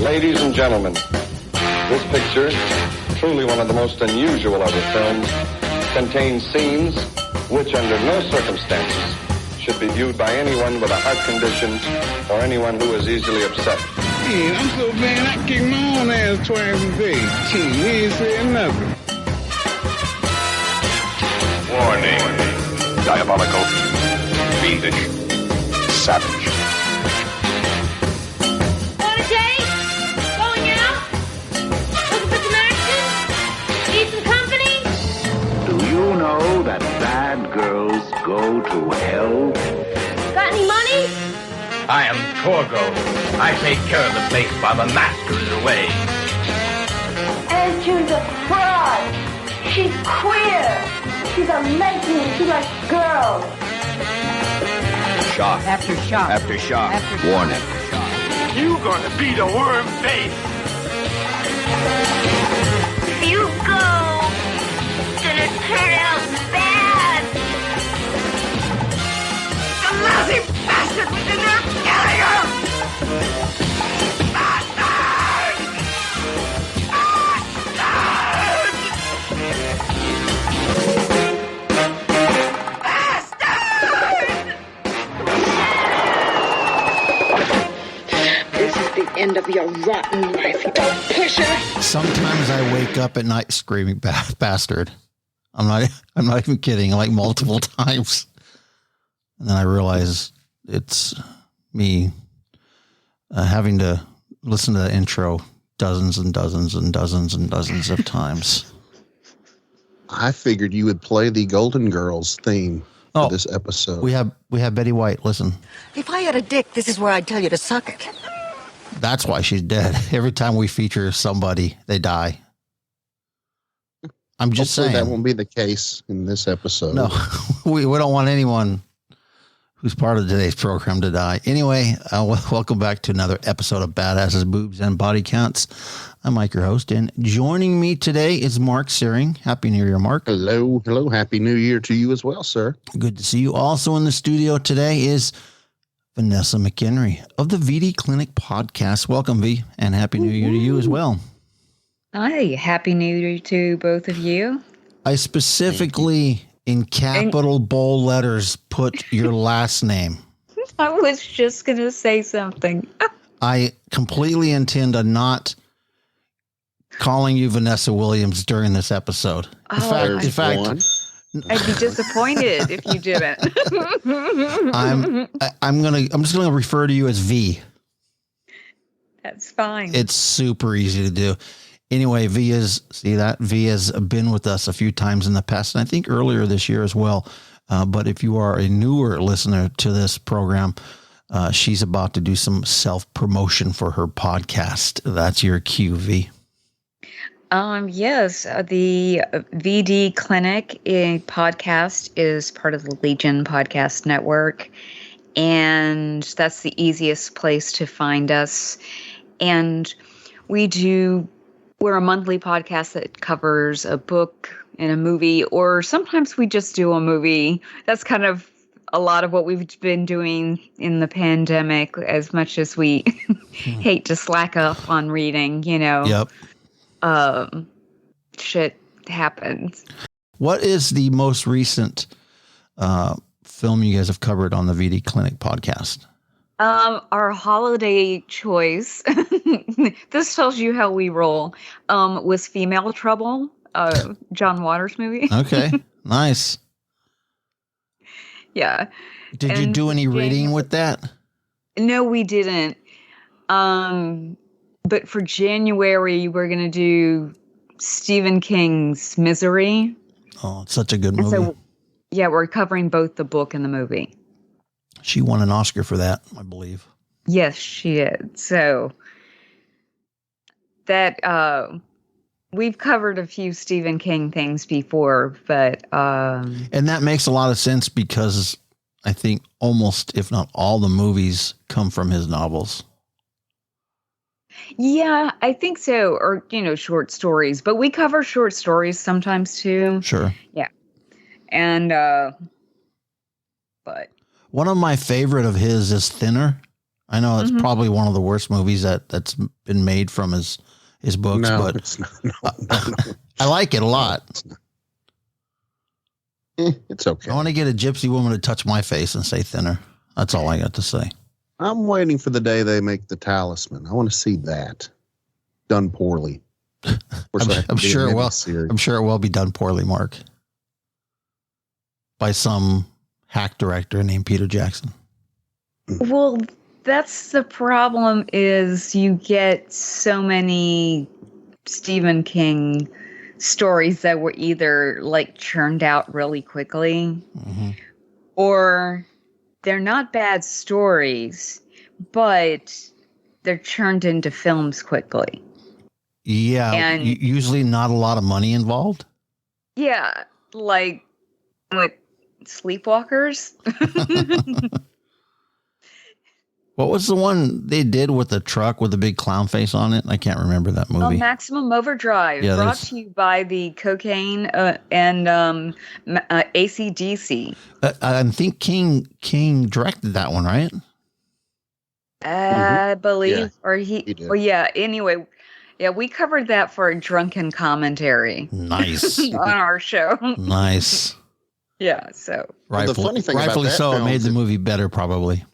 Ladies and gentlemen, this picture, truly one of the most unusual of her films, contains scenes which under no circumstances should be viewed by anyone with a heart condition or anyone who is easily upset. Man, I'm so bad I kick my own ass twice a day. Gee, he ain't saying nothing. Warning. Diabolical. Fiendish. Savage. Want a date? Going out? Looking for some action? Need some company? Do you know that bad girls go to hell? Got any money? I am Torgo. I take care of the place while the master is away. And she's a fraud. She's queer. She's a lesbian. She likes girls. Shock. After shock. After shock. After shock. Warning. You gonna be the worm face. You go. It's gonna turn out bad. The lousy bastard was in there killing her! Bastard! This is the end of your rotten life, you old pusher. Sometimes I wake up at night screaming bastard. I'm not even kidding, like multiple times. And then I realize it's me having to listen to the intro dozens and dozens and dozens and dozens of times. I figured you would play the Golden Girls theme for this episode. We have Betty White. Listen. If I had a dick, this is where I'd tell you to suck it. That's why she's dead. Every time we feature somebody, they die. I'm just Hopefully saying. that won't be the case in this episode. No, we don't want anyone who's part of today's program to die. Anyway, welcome back to another episode of Badasses, Boobs, and Body Counts. I'm Mike, your host, and joining me today is Mark Searing. Happy New Year, Mark. Hello. Happy New Year to you as well, sir. Good to see you. Also in the studio today is Vanessa McHenry of the VD Clinic podcast. Welcome, V, and Happy New Year to you as well. Hi, Happy New Year to both of you. I specifically, in capital bold letters, put your last name. I was just going to say something. I completely intend on not calling you Vanessa Williams during this episode. In fact, I'd be disappointed if you didn't. I'm just gonna refer to you as V. That's fine. It's super easy to do. Anyway, V has been with us a few times in the past, and I think earlier this year as well. But if you are a newer listener to this program, she's about to do some self-promotion for her podcast. That's your cue, V. Yes, the VD Clinic podcast is part of the Legion Podcast Network, and that's the easiest place to find us. And we're a monthly podcast that covers a book and a movie, or sometimes we just do a movie. That's kind of a lot of what we've been doing in the pandemic, as much as we hate to slack up on reading, you know. Yep. Shit happens. What is the most recent film you guys have covered on the VD Clinic podcast? Our holiday choice, this tells you how we roll, was Female Trouble, John Waters movie. Okay, nice. Yeah. Did you do any reading with that? No, we didn't. But for January, we're going to do Stephen King's Misery. Oh, it's such a good movie. So, yeah, we're covering both the book and the movie. She won an Oscar for that, I believe. Yes, she did. So that we've covered a few Stephen King things before, but and that makes a lot of sense because I think almost, if not all, the movies come from his novels. Yeah, I think so. Or, short stories. But we cover short stories sometimes too. Sure. Yeah. And, but. One of my favorite of his is Thinner. I know it's probably one of the worst movies that's been made from his books, but it's not. No. I like it a lot. It's okay. I want to get a gypsy woman to touch my face and say thinner. That's all I got to say. I'm waiting for the day they make The Talisman. I want to see that done poorly. I'm sure it will. I'm sure it will be done poorly, Mark, by some hack director named Peter Jackson. Well, that's the problem is you get so many Stephen King stories that were either like churned out really quickly or they're not bad stories, but they're churned into films quickly. Yeah. And usually not a lot of money involved. Yeah. Like with Sleepwalkers. What was the one they did with the truck with the big clown face on it? I can't remember that movie. Maximum Overdrive, brought to you by the Cocaine and AC/DC. I think King directed that one, right? I believe, yeah, or he did. Well, yeah. Anyway, yeah, we covered that for a drunken commentary. Nice on our show. Nice. Yeah. So the funny thing rightfully about that so, it film made the movie better, probably.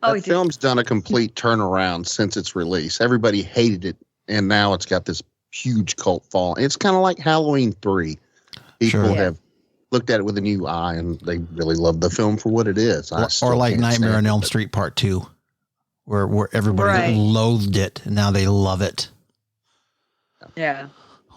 That film's done a complete turnaround since its release. Everybody hated it, and now it's got this huge cult following. It's kind of like Halloween 3. People have looked at it with a new eye, and they really love the film for what it is. Or like Nightmare on Elm Street Part 2, where everybody loathed it, and now they love it. Yeah.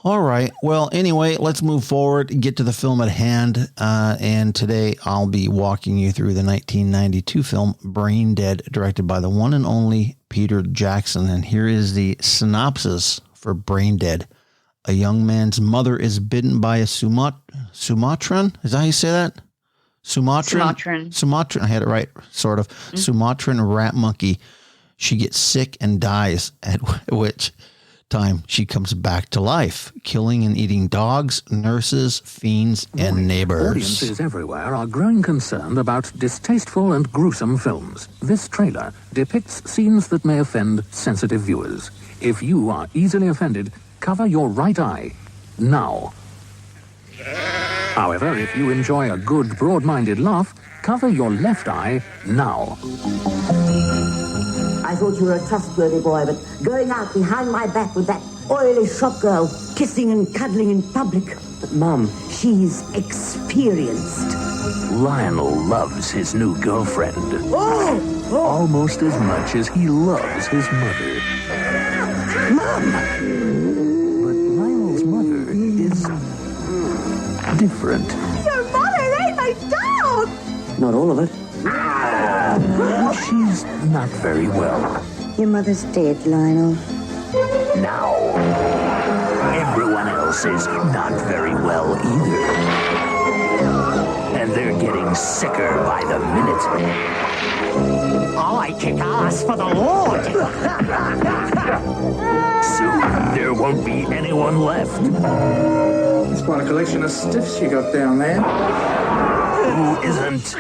All right. Well, anyway, let's move forward and get to the film at hand. And today I'll be walking you through the 1992 film Brain Dead, directed by the one and only Peter Jackson. And here is the synopsis for Brain Dead. A young man's mother is bitten by a Sumatran. Is that how you say that? Sumatran. I had it right, sort of. Sumatran rat monkey. She gets sick and dies, at which time she comes back to life, killing and eating dogs, nurses, fiends, and neighbors. Audiences everywhere are growing concerned about distasteful and gruesome films. This trailer depicts scenes that may offend sensitive viewers. If you are easily offended, cover your right eye now. However, if you enjoy a good, broad-minded laugh, cover your left eye now. I thought you were a trustworthy boy, but going out behind my back with that oily shop girl, kissing and cuddling in public. But, Mum, she's experienced. Lionel loves his new girlfriend. Almost as much as he loves his mother. Mum! But Lionel's mother is different. Your mother ate my dog! Not all of it. She's not very well. Your mother's dead, Lionel. Now, everyone else is not very well either. And they're getting sicker by the minute. I kick ass for the Lord. Soon, there won't be anyone left. It's quite a collection of stiffs you got down there. Who isn't?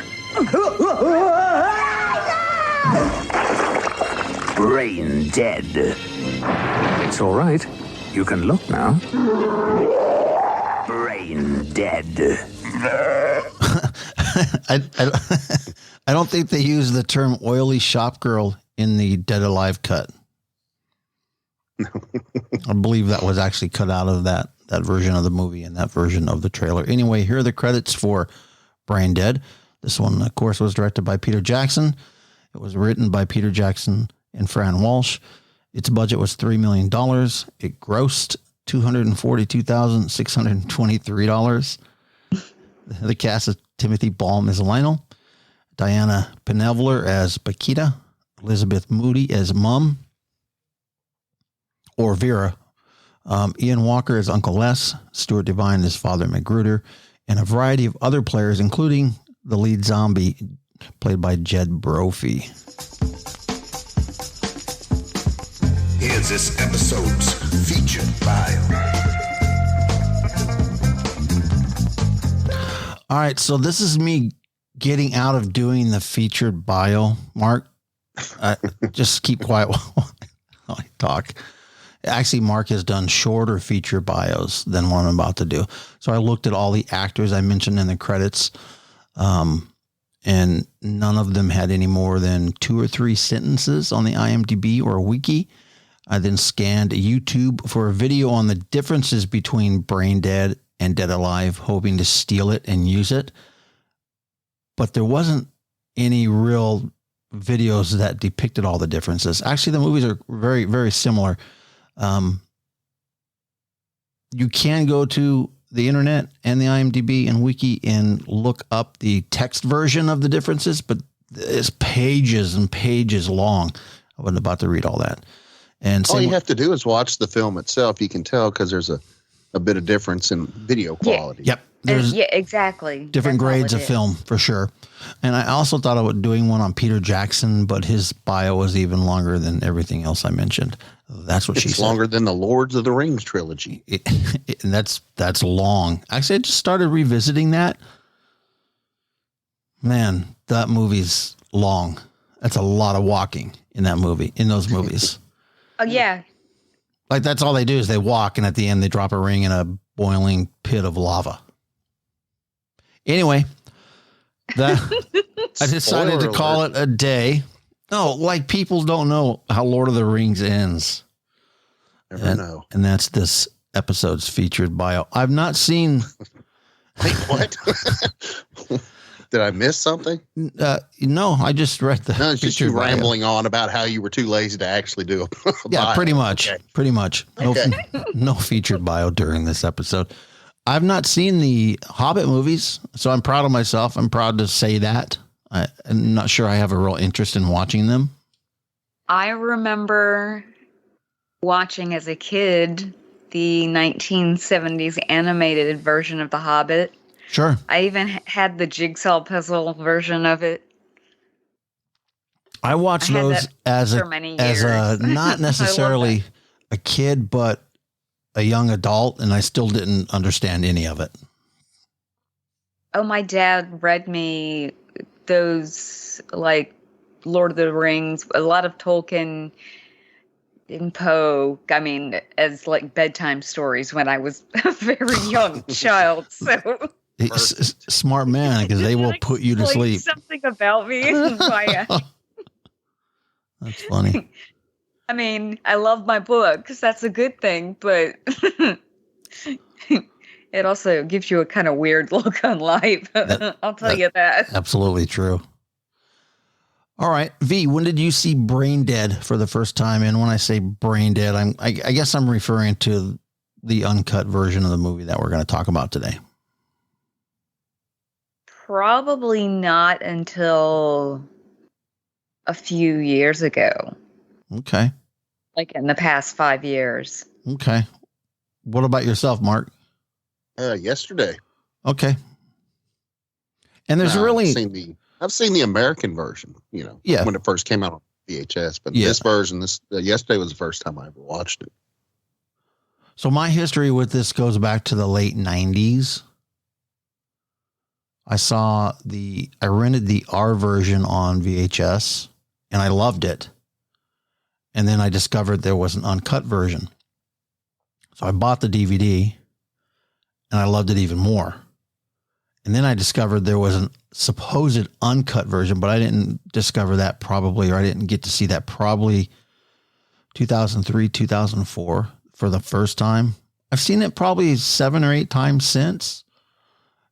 Brain dead. It's all right. You can look now. Brain dead. I don't think they use the term oily shop girl in the Dead Alive cut. I believe that was actually cut out of that version of the movie and that version of the trailer. Anyway, here are the credits for Brain Dead. This one, of course, was directed by Peter Jackson. It was written by Peter Jackson and Fran Walsh. Its budget was $3 million. It grossed $242,623. The cast of Timothy Balm as Lionel, Diana Penevler as Paquita, Elizabeth Moody as Mum, or Vera, Ian Walker as Uncle Les, Stuart Devine as Father Magruder, and a variety of other players, including the lead zombie, played by Jed Brophy. Here's this episode's featured bio. All right, so this is me getting out of doing the featured bio, Mark. Just keep quiet while I talk. Actually, Mark has done shorter feature bios than what I'm about to do. So I looked at all the actors I mentioned in the credits, and none of them had any more than 2 or 3 sentences on the IMDb or wiki. I then scanned YouTube for a video on the differences between Brain Dead and Dead Alive, hoping to steal it and use it. But there wasn't any real videos that depicted all the differences. Actually, the movies are very, very similar. You can go to the internet and the IMDb and wiki and look up the text version of the differences, but it's pages and pages long. I wasn't about to read all that. And all you have to do is watch the film itself. You can tell because there's a bit of difference in video quality. Yep. There's exactly. Different grades of film for sure. And I also thought about doing one on Peter Jackson, but his bio was even longer than everything else I mentioned. That's what she said. It's longer than the Lords of the Rings trilogy. And that's long. Actually, I just started revisiting that. Man, that movie's long. That's a lot of walking in that movie, in those movies. Oh, yeah. Like, that's all they do is they walk, and at the end, they drop a ring in a boiling pit of lava. Anyway, I decided to call it a day. No, like, people don't know how Lord of the Rings ends. Never know. And that's this episode's featured bio. I've not seen. Wait, what? Did I miss something? No, I just read the. No, it's just you rambling on about how you were too lazy to actually do a yeah, bio. pretty much. Okay. Pretty much. Okay. No featured bio during this episode. I've not seen the Hobbit movies, so I'm proud of myself. I'm proud to say that. I'm not sure I have a real interest in watching them. I remember watching as a kid the 1970s animated version of The Hobbit. Sure. I even had the jigsaw puzzle version of it. I watched those as a not necessarily a kid, but a young adult, and I still didn't understand any of it. Oh, my dad read me those, like, Lord of the Rings, a lot of Tolkien and Poe, I mean, as, like, bedtime stories when I was a very young child, so... Smart man, because they will put you to sleep. Something about me. That's funny. I mean, I love my books. That's a good thing, but it also gives you a kind of weird look on life. I'll tell you that. Absolutely true. All right, V, when did you see Brain Dead for the first time? And when I say Brain Dead, I guess I'm referring to the uncut version of the movie that we're going to talk about today. Probably not until a few years ago. Okay. Like in the past 5 years. Okay. What about yourself, Mark? Yesterday. Okay. And there's really... I've seen the American version, when it first came out on VHS. But this version, yesterday was the first time I ever watched it. So my history with this goes back to the late 90s. I rented the R version on VHS, and I loved it. And then I discovered there was an uncut version. So I bought the DVD, and I loved it even more. And then I discovered there was a supposed uncut version, but I didn't discover that probably, or I didn't get to see that probably 2003, 2004 for the first time. I've seen it probably 7 or 8 times since,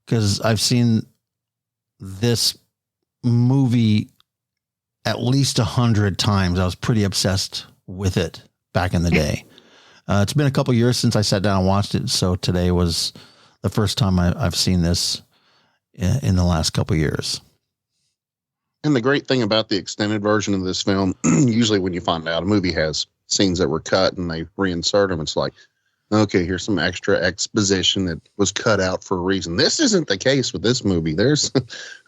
because I've seen this movie at least 100 times. I was pretty obsessed with it back in the day. It's been a couple years since I sat down and watched it, so today was the first time I've seen this in the last couple years. And the great thing about the extended version of this film, usually when you find out a movie has scenes that were cut and they reinsert them, it's like, okay, here's some extra exposition that was cut out for a reason. This isn't the case with this movie. There's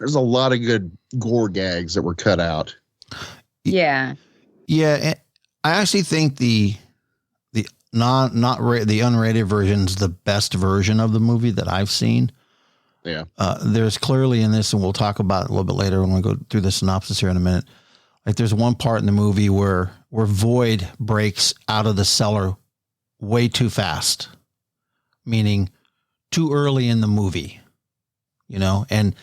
a lot of good gore gags that were cut out. Yeah. Yeah. I actually think the unrated version is the best version of the movie that I've seen. Yeah. There's clearly in this, and we'll talk about it a little bit later when we go through the synopsis here in a minute, Like there's one part in the movie where Void breaks out of the cellar way too fast, meaning too early in the movie, you know, and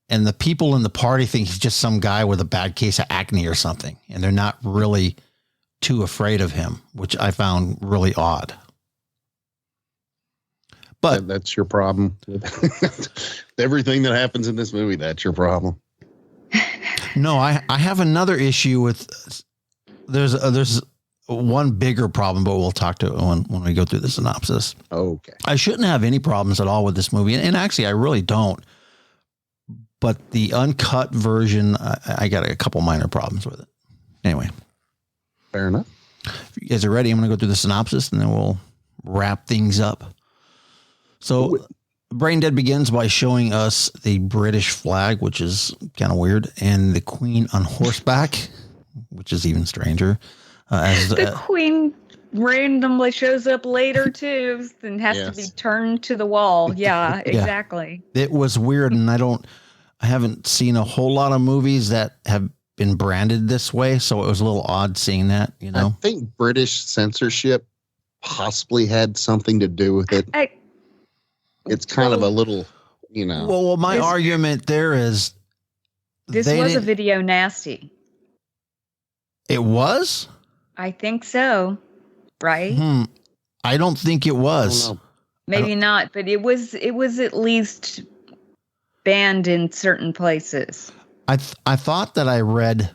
the people in the party think he's just some guy with a bad case of acne or something. And they're not really too afraid of him, which I found really odd. But that's your problem. Everything that happens in this movie, that's your problem. No, I have another issue with, there's one bigger problem, but we'll talk to it when we go through the synopsis. Okay. I shouldn't have any problems at all with this movie. And actually, I really don't. But the uncut version, I got a couple minor problems with it. Anyway. Fair enough. If you guys are ready, I'm going to go through the synopsis and then we'll wrap things up. So Brain Dead begins by showing us the British flag, which is kind of weird, and the Queen on horseback, which is even stranger. The Queen randomly shows up later too and has to be turned to the wall. Yeah, exactly. It was weird, and I haven't seen a whole lot of movies that have been branded this way, so it was a little odd seeing that, you know. I think British censorship possibly had something to do with it. It's kind of a little, you know. Well, my argument there is this was a video nasty. It was? I think so. Right? I don't think it was. Maybe not, but it was at least banned in certain places. I thought that I read,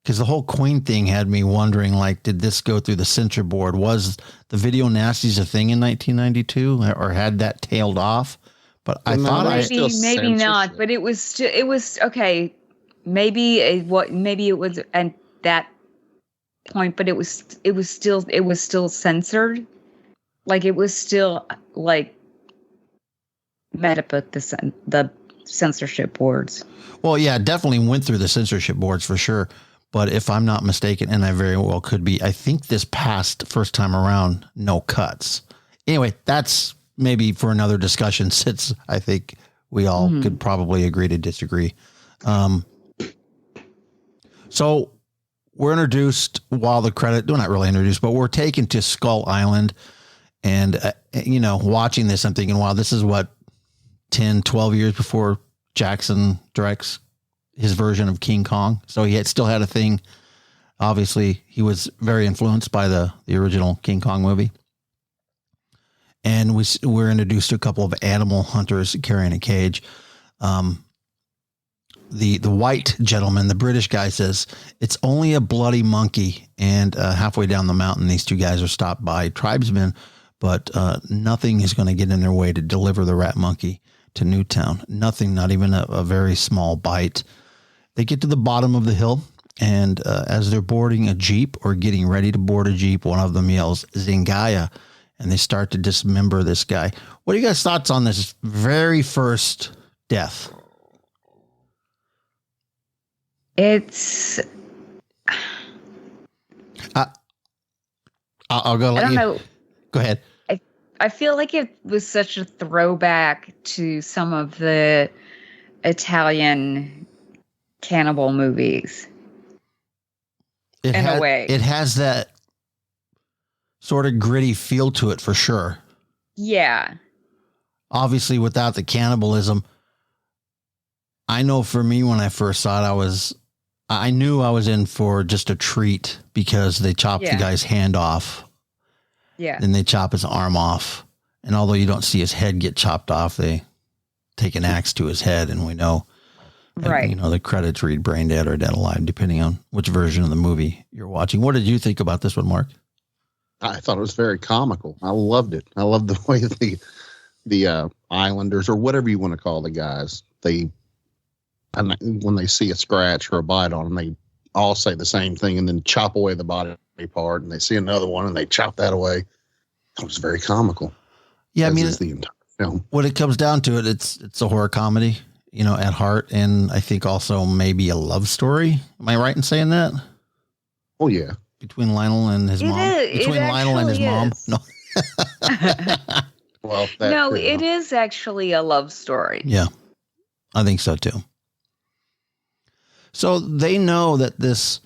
because the whole Queen thing had me wondering, like, did this go through the censor board? Was the video nasties a thing in 1992, or had that tailed off? But I thought maybe not. But it was okay. Maybe it was at that point, but it was still censored. Like it was still like met up at the censorship boards. Well, yeah, it definitely went through the censorship boards for sure. But if I'm not mistaken, and I very well could be, I think this passed first time around, no cuts. Anyway, that's maybe for another discussion, since I think we all could probably agree to disagree. So we're introduced while the credit, well, not really introduced, but we're taken to Skull Island. And, watching this, I'm thinking, wow, this is what, 10, 12 years before Jackson directs his version of King Kong. So he still had a thing. Obviously, he was very influenced by the original King Kong movie. And we're introduced to a couple of animal hunters carrying a cage. The white gentleman, the British guy, says, it's only a bloody monkey. And halfway down the mountain, these two guys are stopped by tribesmen, but nothing is going to get in their way to deliver the rat monkey to Newtown. Nothing, not even a very small bite. They get to the bottom of the hill, and as they're boarding a Jeep or getting ready to board a Jeep, one of them yells, Zingaya, and they start to dismember this guy. What are you guys' thoughts on this very first death? It's... I'll go. I don't know. Go ahead. I feel like it was such a throwback to some of the Italian cannibal movies. In a way. It has that sort of gritty feel to it for sure. Yeah. Obviously, without the cannibalism, I know for me when I first saw it, I knew I was in for just a treat because they chopped the guy's hand off. Yeah. Then they chop his arm off. And although you don't see his head get chopped off, they take an axe to his head, and we know, right. The credits read Brain Dead or Dead Alive, depending on which version of the movie you're watching. What did you think about this one, Mark? I thought it was very comical. I loved it. I loved the way the Islanders, or whatever you want to call the guys, when they see a scratch or a bite on them, they all say the same thing and then chop away the body part, and they see another one and they chop that away. It was very comical. Yeah, I mean, the entire film. When it comes down to it, it's a horror comedy, at heart, and I think also maybe a love story. Am I right in saying that? Oh yeah, between Lionel and his mom. Between Lionel and his mom. No. Well, no, it is actually a love story. Yeah, I think so too. So they know that this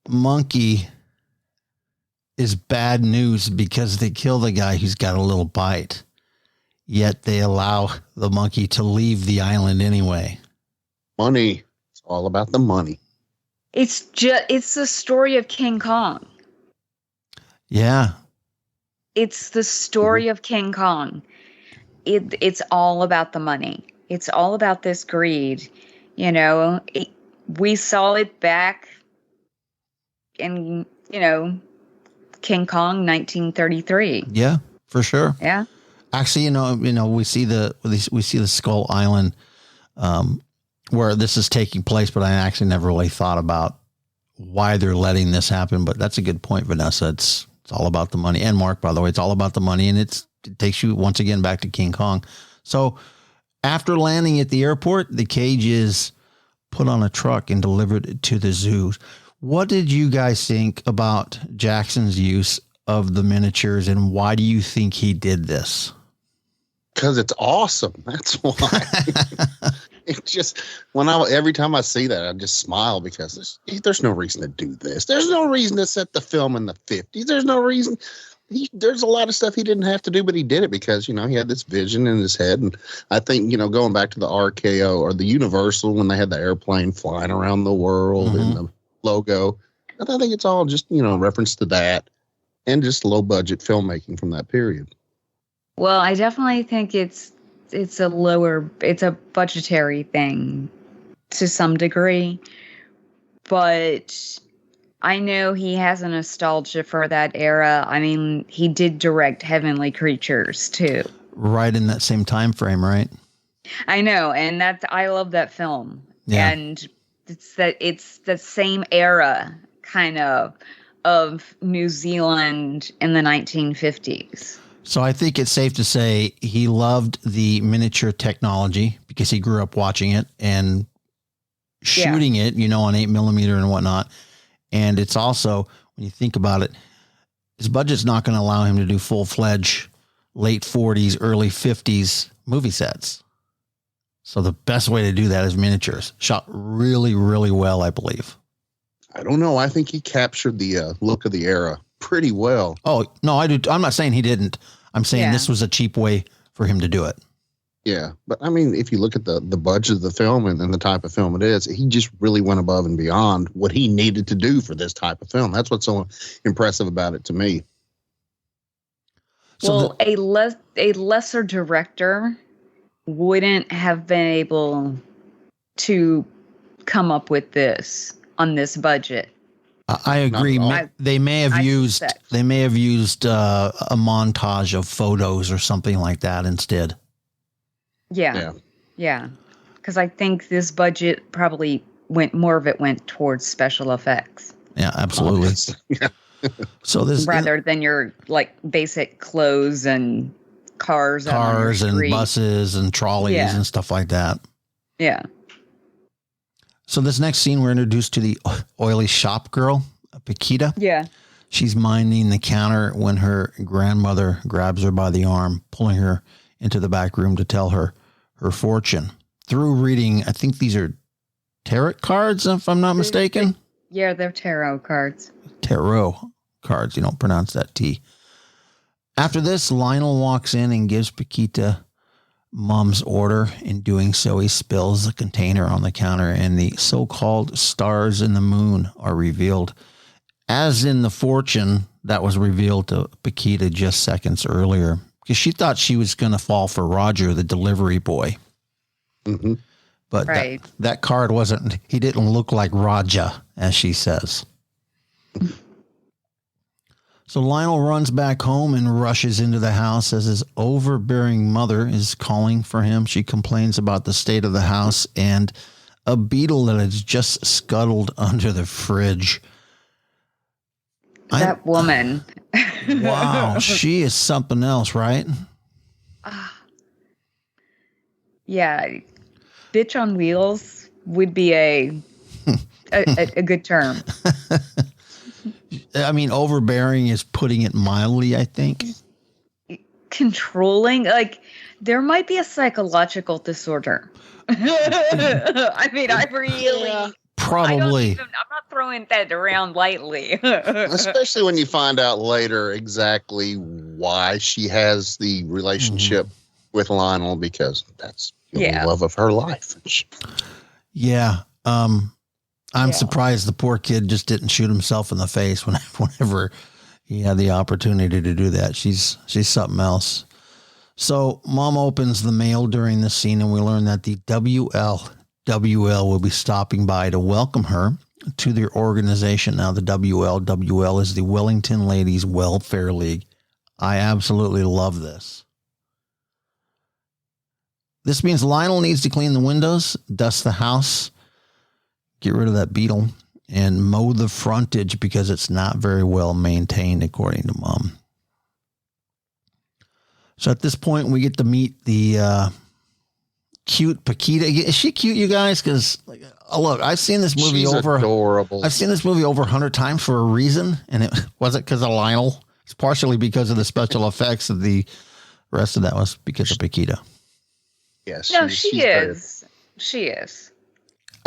monkey is bad news because they kill the guy who's got a little bite. Yet they allow the monkey to leave the island anyway. Money. It's all about the money. It's the story of King Kong. Yeah. It's the story of King Kong. It's all about the money. It's all about this greed. You know, we saw it back in, King Kong 1933. Yeah, for sure. Yeah. Actually, we see the Skull Island where this is taking place, but I actually never really thought about why they're letting this happen. But that's a good point, Vanessa. It's all about the money. And Mark, by the way, it's all about the money, and it takes you once again back to King Kong. So after landing at the airport, the cage is put on a truck and delivered to the zoo. What did you guys think about Jackson's use of the miniatures, and why do you think he did this? Because it's awesome. That's why. It's just every time I see that, I just smile because there's no reason to do this. There's no reason to set the film in the 50s. There's no reason. There's a lot of stuff he didn't have to do, but he did it because, he had this vision in his head. And I think, going back to the RKO or the Universal when they had the airplane flying around the world and the logo, I think it's all just, reference to that and just low budget filmmaking from that period. Well, I definitely think it's a budgetary thing to some degree, but I know he has a nostalgia for that era. I mean, he did direct Heavenly Creatures too. Right in that same time frame, right? I know, and I love that film. Yeah. And it's the same era kind of New Zealand in the 1950s. So I think it's safe to say he loved the miniature technology because he grew up watching it and shooting it, on 8mm and whatnot. And it's also, when you think about it, his budget's not going to allow him to do full-fledged late 40s, early 50s movie sets. So the best way to do that is miniatures. Shot really, really well, I believe. I don't know. I think he captured the look of the era pretty well. Oh, no, I do. I'm not saying he didn't. I'm saying this was a cheap way for him to do it. Yeah. But I mean, if you look at the budget of the film and the type of film it is, he just really went above and beyond what he needed to do for this type of film. That's what's so impressive about it to me. So a lesser director wouldn't have been able to come up with this on this budget. I agree. They may have used a montage of photos or something like that instead. Yeah. Because I think this budget probably went towards special effects. Yeah, absolutely. So this rather than your basic clothes and cars and buses and trolleys and stuff like that. Yeah. So this next scene, we're introduced to the oily shop girl, Paquita. Yeah. She's minding the counter when her grandmother grabs her by the arm, pulling her into the back room to tell her her fortune. Through reading, I think these are tarot cards, if I'm not mistaken. Yeah, they're tarot cards. Tarot cards. You don't pronounce that T. After this, Lionel walks in and gives Paquita Mom's order. In doing so, he spills the container on the counter, and the so-called stars in the moon are revealed. As in the fortune that was revealed to Paquita just seconds earlier, because she thought she was going to fall for Roger, the delivery boy. Mm-hmm. But that card wasn't, he didn't look like Raja, as she says. So Lionel runs back home and rushes into the house as his overbearing mother is calling for him. She complains about the state of the house and a beetle that has just scuttled under the fridge. That woman. Wow, she is something else, right? Yeah. Bitch on wheels would be a good term. I mean, overbearing is putting it mildly, I think. Controlling, there might be a psychological disorder. I mean, I really Probably. I'm not throwing that around lightly. Especially when you find out later exactly why she has the relationship with Lionel, because that's the love of her life. Yeah. I'm surprised the poor kid just didn't shoot himself in the face whenever he had the opportunity to do that. She's something else. So Mom opens the mail during this scene, and we learn that the WL will be stopping by to welcome her to their organization. Now, the WL is the Wellington Ladies Welfare League. I absolutely love this. This means Lionel needs to clean the windows, dust the house, get rid of that beetle, and mow the frontage because it's not very well maintained, according to Mom. So at this point, we get to meet the cute Paquita. Is she cute, you guys? Because look, I've seen this movie adorable. I've seen this movie over 100 times for a reason, and it wasn't because of Lionel. It's partially because of the special effects, and the rest of that was because of Paquita. Yes, no, she is. She is.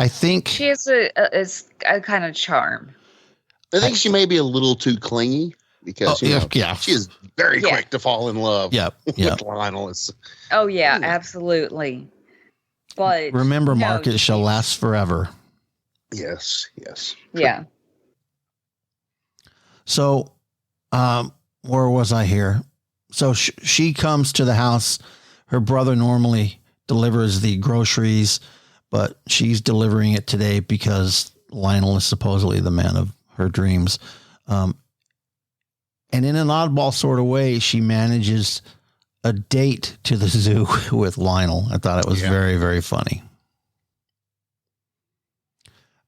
I think she is a kind of charm. I think she may be a little too clingy. Because she is very quick to fall in love. With Lionel. Oh yeah, absolutely. But remember, Mark, it shall last forever. Yes. Yeah. So, where was I here? So she comes to the house. Her brother normally delivers the groceries, but she's delivering it today because Lionel is supposedly the man of her dreams. And in an oddball sort of way, she manages a date to the zoo with Lionel. I thought it was very, very funny.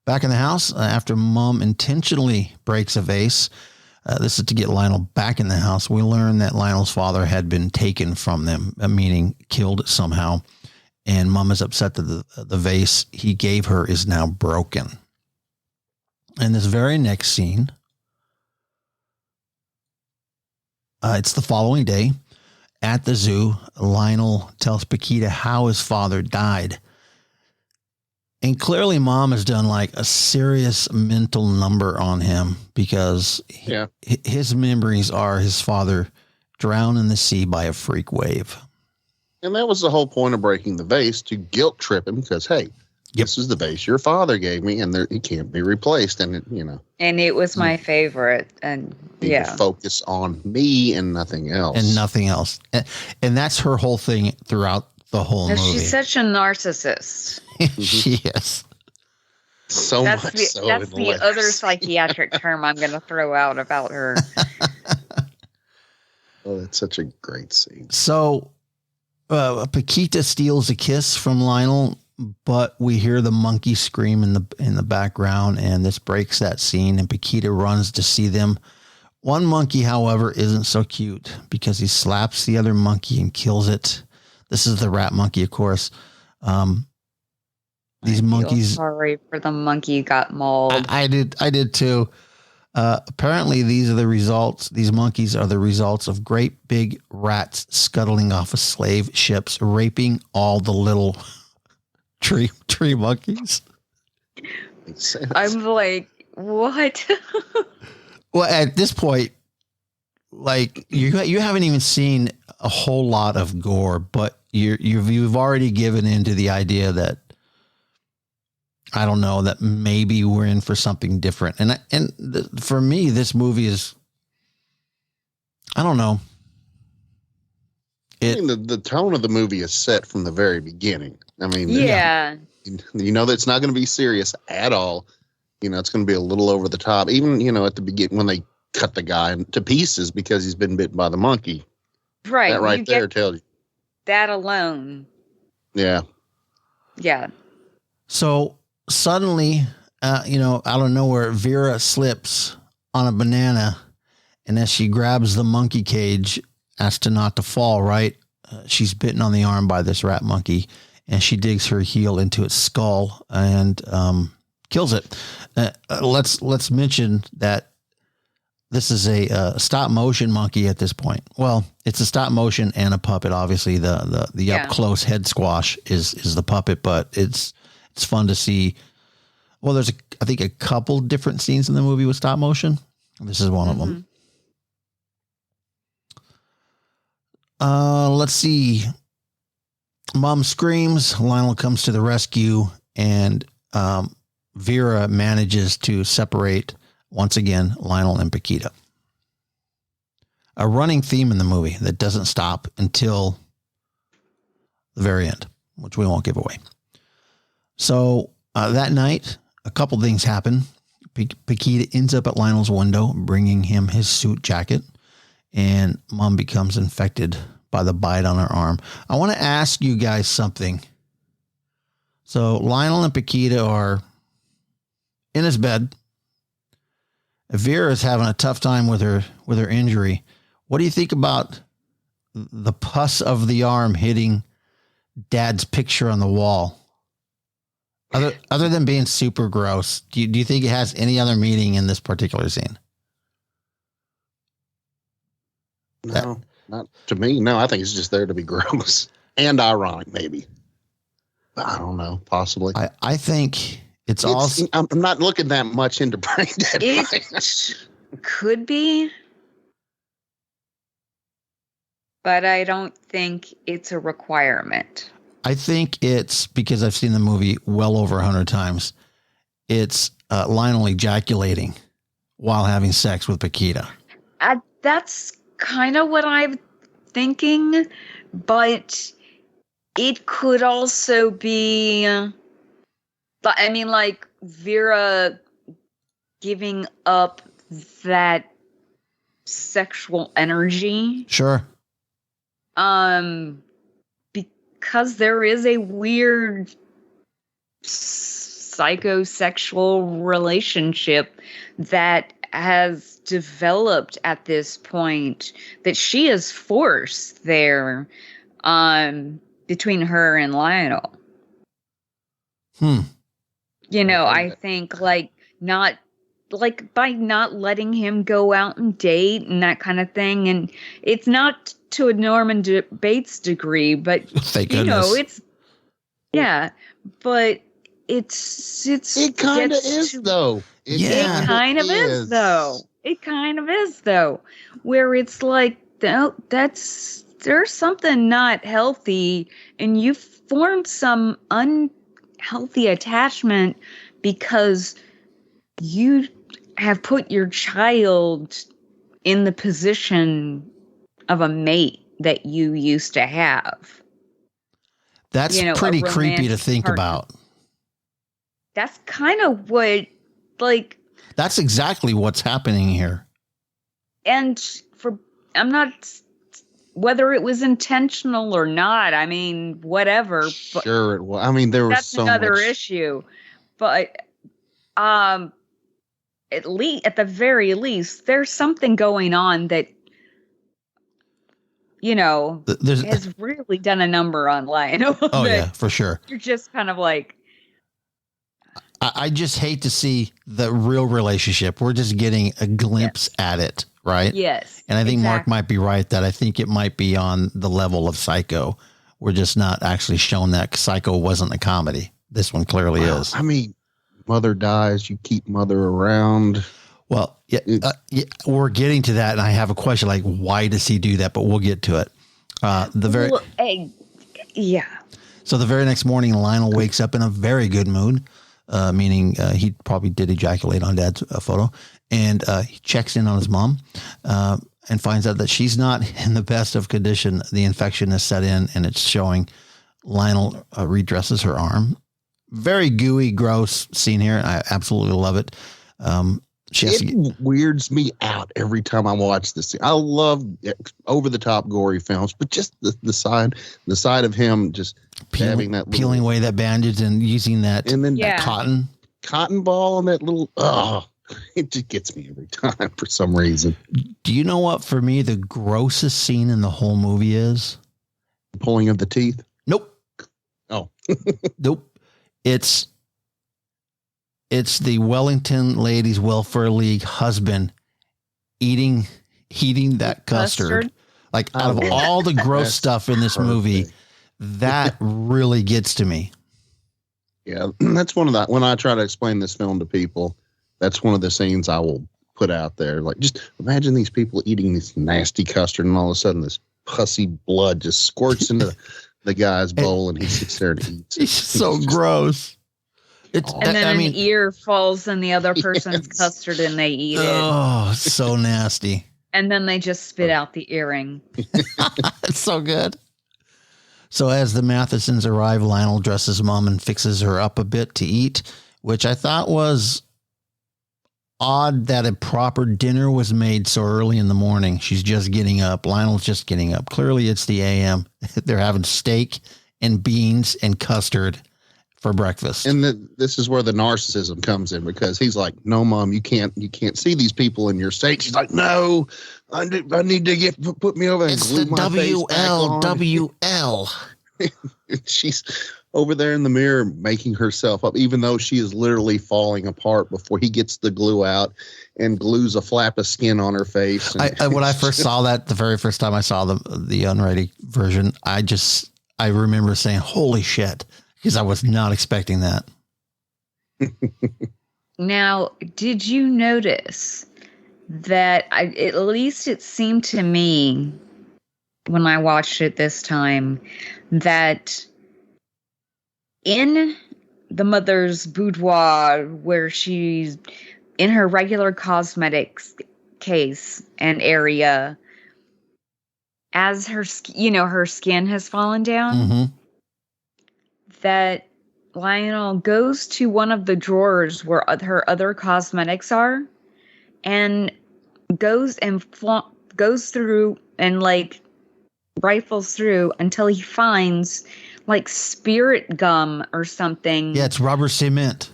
Back in the house, after Mom intentionally breaks a vase, this is to get Lionel back in the house. We learn that Lionel's father had been taken from them, meaning killed somehow. And Mom is upset that the vase he gave her is now broken. And this very next scene, it's the following day at the zoo. Lionel tells Paquita how his father died. And clearly Mom has done like a serious mental number on him because his memories are his father drowned in the sea by a freak wave. And that was the whole point of breaking the vase, to guilt trip him because, hey, this is the vase your father gave me, and he can't be replaced. And, and it was my favorite. And focus on me and nothing else. And that's her whole thing throughout the whole movie. She's such a narcissist. She is. That's the other psychiatric term I'm going to throw out about her. Oh, that's such a great scene. So, Paquita steals a kiss from Lionel, but we hear the monkey scream in the background, and this breaks that scene, and Paquita runs to see them. One monkey, however, isn't so cute because he slaps the other monkey and kills it. This is the rat monkey, of course. These monkeys. Sorry for the monkey got mauled. I did too. Apparently, these monkeys are the results of great big rats scuttling off of slave ships, raping all the little tree monkeys. I'm like, what? Well, at this point, like you haven't even seen a whole lot of gore, but you've already given into the idea that, I don't know, that maybe we're in for something different. For me, this movie is, I don't know. The tone of the movie is set from the very beginning. I mean, you know that it's not going to be serious at all. It's going to be a little over the top. Even, at the beginning when they cut the guy to pieces because he's been bitten by the monkey. Right. That right there tells you. That alone. Yeah. Yeah. So suddenly, out of nowhere, Vera slips on a banana, and as she grabs the monkey cage, as to not to fall, right? She's bitten on the arm by this rat monkey, and she digs her heel into its skull and kills it. Let's mention that this is a stop motion monkey at this point. Well, it's a stop motion and a puppet. Obviously, the up close head squash is the puppet, but it's fun to see Well, there's I think a couple different scenes in the movie with stop motion. This is one of them. Let's see. Mom screams. Lionel comes to the rescue, and Vera manages to separate once again Lionel and Paquita. A running theme in the movie that doesn't stop until the very end, which we won't give away. So that night, a couple things happen. Paquita ends up at Lionel's window, bringing him his suit jacket, and Mom becomes infected by the bite on her arm. I want to ask you guys something. So Lionel and Paquita are in his bed. Vera is having a tough time with her injury. What do you think about the pus of the arm hitting Dad's picture on the wall? Other than being super gross, do you think it has any other meaning in this particular scene? No, not to me. No, I think it's just there to be gross and ironic, maybe. I don't know, possibly. I think it's also. I'm not looking that much into brain dead. It could be, but I don't think it's a requirement. I think it's because I've seen the movie well over 100 times. It's Lionel ejaculating while having sex with Paquita. That's kind of what I'm thinking, but it could also be, I mean, like Vera giving up that sexual energy. Sure. Because there is a weird psychosexual relationship that has developed at this point that she is forced there between her and Lionel. You know, I think by not letting him go out and date and that kind of thing. And it's not to a Norman Bates degree, but thank you goodness. know, but it kind of is though. It kind of is though. It kind of is though, where it's like, there's something not healthy, and you've formed some unhealthy attachment because you have put your child in the position of a mate that you used to have. That's pretty creepy to think about. That's kind of what, that's exactly what's happening here. And I'm not, whether it was intentional or not, I mean, whatever. Sure it was. I mean, there was so much. That's another issue. But, at the very least, there's something going on that, has really done a number on Lionel. Oh yeah, for sure. You're just kind of like, I just hate to see the real relationship. We're just getting a glimpse at it, right? Yes. And I think Mark might be right that I think it might be on the level of Psycho. We're just not actually shown that Psycho wasn't a comedy. This one clearly is. I mean, mother dies, you keep mother around. Well, we're getting to that, and I have a question like, why does he do that? But we'll get to it. So the very next morning, Lionel wakes up in a very good mood, meaning he probably did ejaculate on Dad's photo, and he checks in on his mom and finds out that she's not in the best of condition. The infection has set in, and it's showing. Lionel redresses her arm. Very gooey, gross scene here. I absolutely love it. It weirds me out every time I watch this. I love over the top gory films, but just the side of him just having that peeling away that bandage and using that, and then that cotton ball and that little it just gets me every time for some reason. Do you know what for me the grossest scene in the whole movie is? The pulling of the teeth? Nope. Oh. Nope. It's the Wellington Ladies Welfare League husband eating that custard. Like out of all the gross stuff in this movie, that really gets to me. Yeah, that's one of that. When I try to explain this film to people, that's one of the scenes I will put out there. Like, just imagine these people eating this nasty custard, and all of a sudden this pussy blood just squirts into the guy's bowl, and he sits there and eats it. It's so gross. And then an ear falls in the other person's custard, and they eat it. Oh, so nasty. And then they just spit out the earring. It's so good. So as the Mathesons arrive, Lionel dresses Mom and fixes her up a bit to eat, which I thought was odd that a proper dinner was made so early in the morning. She's just getting up. Lionel's just getting up. Clearly it's the AM. They're having steak and beans and custard for breakfast. And this is where the narcissism comes in, because he's like, "No, Mom, you can't see these people in your state." She's like, "No, I need to put me over and it's glue the my face back on." WL. She's over there in the mirror making herself up, even though she is literally falling apart before he gets the glue out and glues a flap of skin on her face. When I first saw that, the very first time I saw the unrated version, I remember saying, "Holy shit." Because I was not expecting that. Now, did you notice that at least it seemed to me when I watched it this time that in the mother's boudoir, where she's in her regular cosmetics case and area, as her skin has fallen down, that Lionel goes to one of the drawers where her other cosmetics are, and goes through and like rifles through until he finds like spirit gum or something. Yeah, it's rubber cement.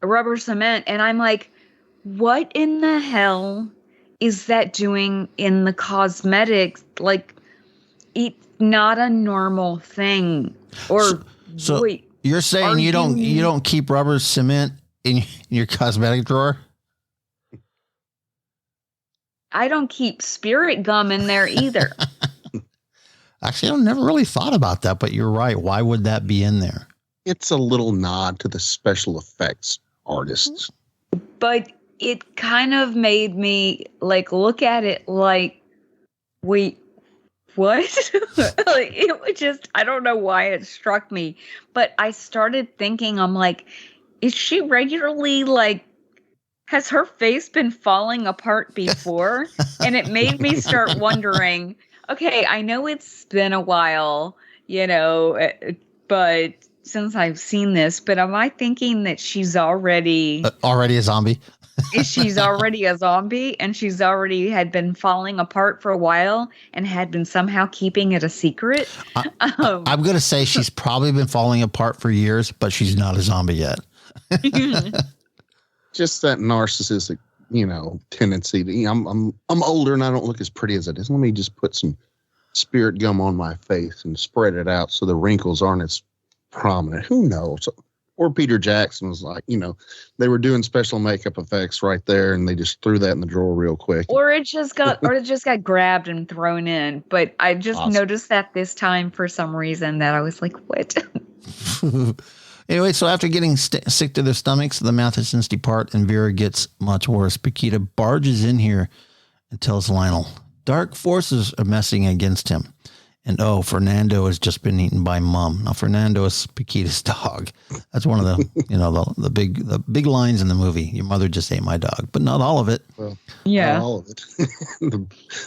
And I'm like, what in the hell is that doing in the cosmetics? Like, it's not a normal thing. Or so wait, you're saying you don't keep rubber cement in your cosmetic drawer? I don't keep spirit gum in there either. Actually, I've never really thought about that, but you're right. Why would that be in there? It's a little nod to the special effects artists. But it kind of made me like look at it like, wait, what? Like, it was just, I don't know why it struck me, but I started thinking, I'm like, is she regularly like, has her face been falling apart before? And it made me start wondering, okay, I know it's been a while, but since I've seen this, but am I thinking that she's already a zombie? She's already a zombie, and she's already had been falling apart for a while and had been somehow keeping it a secret. I'm going to say she's probably been falling apart for years, but she's not a zombie yet. Just that narcissistic, tendency to, I'm older and I don't look as pretty as it is. Let me just put some spirit gum on my face and spread it out so the wrinkles aren't as prominent. Who knows? Or Peter Jackson was like, they were doing special makeup effects right there, and they just threw that in the drawer real quick. Or it just got grabbed and thrown in. But I just noticed that this time for some reason that I was like, what? Anyway, so after getting sick to their stomachs, the Mathesons depart, and Vera gets much worse. Paquita barges in here and tells Lionel dark forces are messing against him. And Fernando has just been eaten by Mom. Now, Fernando is Paquita's dog. That's one of the, the big lines in the movie. Your mother just ate my dog, but not all of it. Well, not all of it. The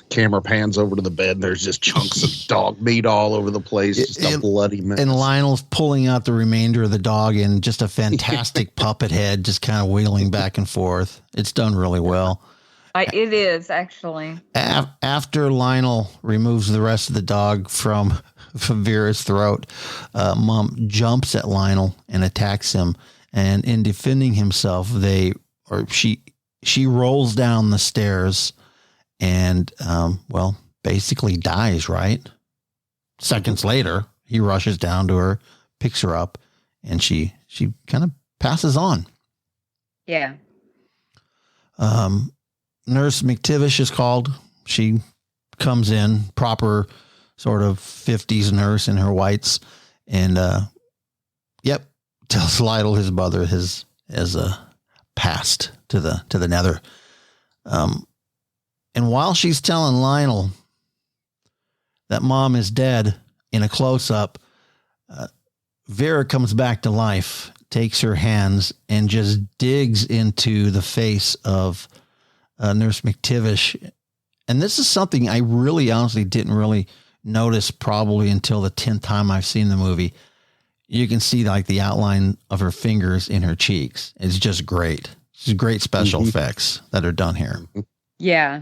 camera pans over to the bed, and there's just chunks of dog meat all over the place. Just a bloody mess. And Lionel's pulling out the remainder of the dog in just a fantastic puppet head, just kind of wiggling back and forth. It's done really well. It is, actually. After Lionel removes the rest of the dog from Vera's throat, Mom jumps at Lionel and attacks him. And in defending himself, she rolls down the stairs and, basically dies, right? Seconds later, he rushes down to her, picks her up, and she kind of passes on. Yeah. Nurse McTivish is called. She comes in, proper sort of 50s nurse in her whites, and tells Lionel his brother has passed to the nether. And while she's telling Lionel that mom is dead in a close-up, Vera comes back to life, takes her hands, and just digs into the face of Nurse McTivish. And this is something I really honestly didn't really notice probably until the 10th time I've seen the movie. You can see like the outline of her fingers in her cheeks. It's just great. It's great special effects that are done here. Yeah.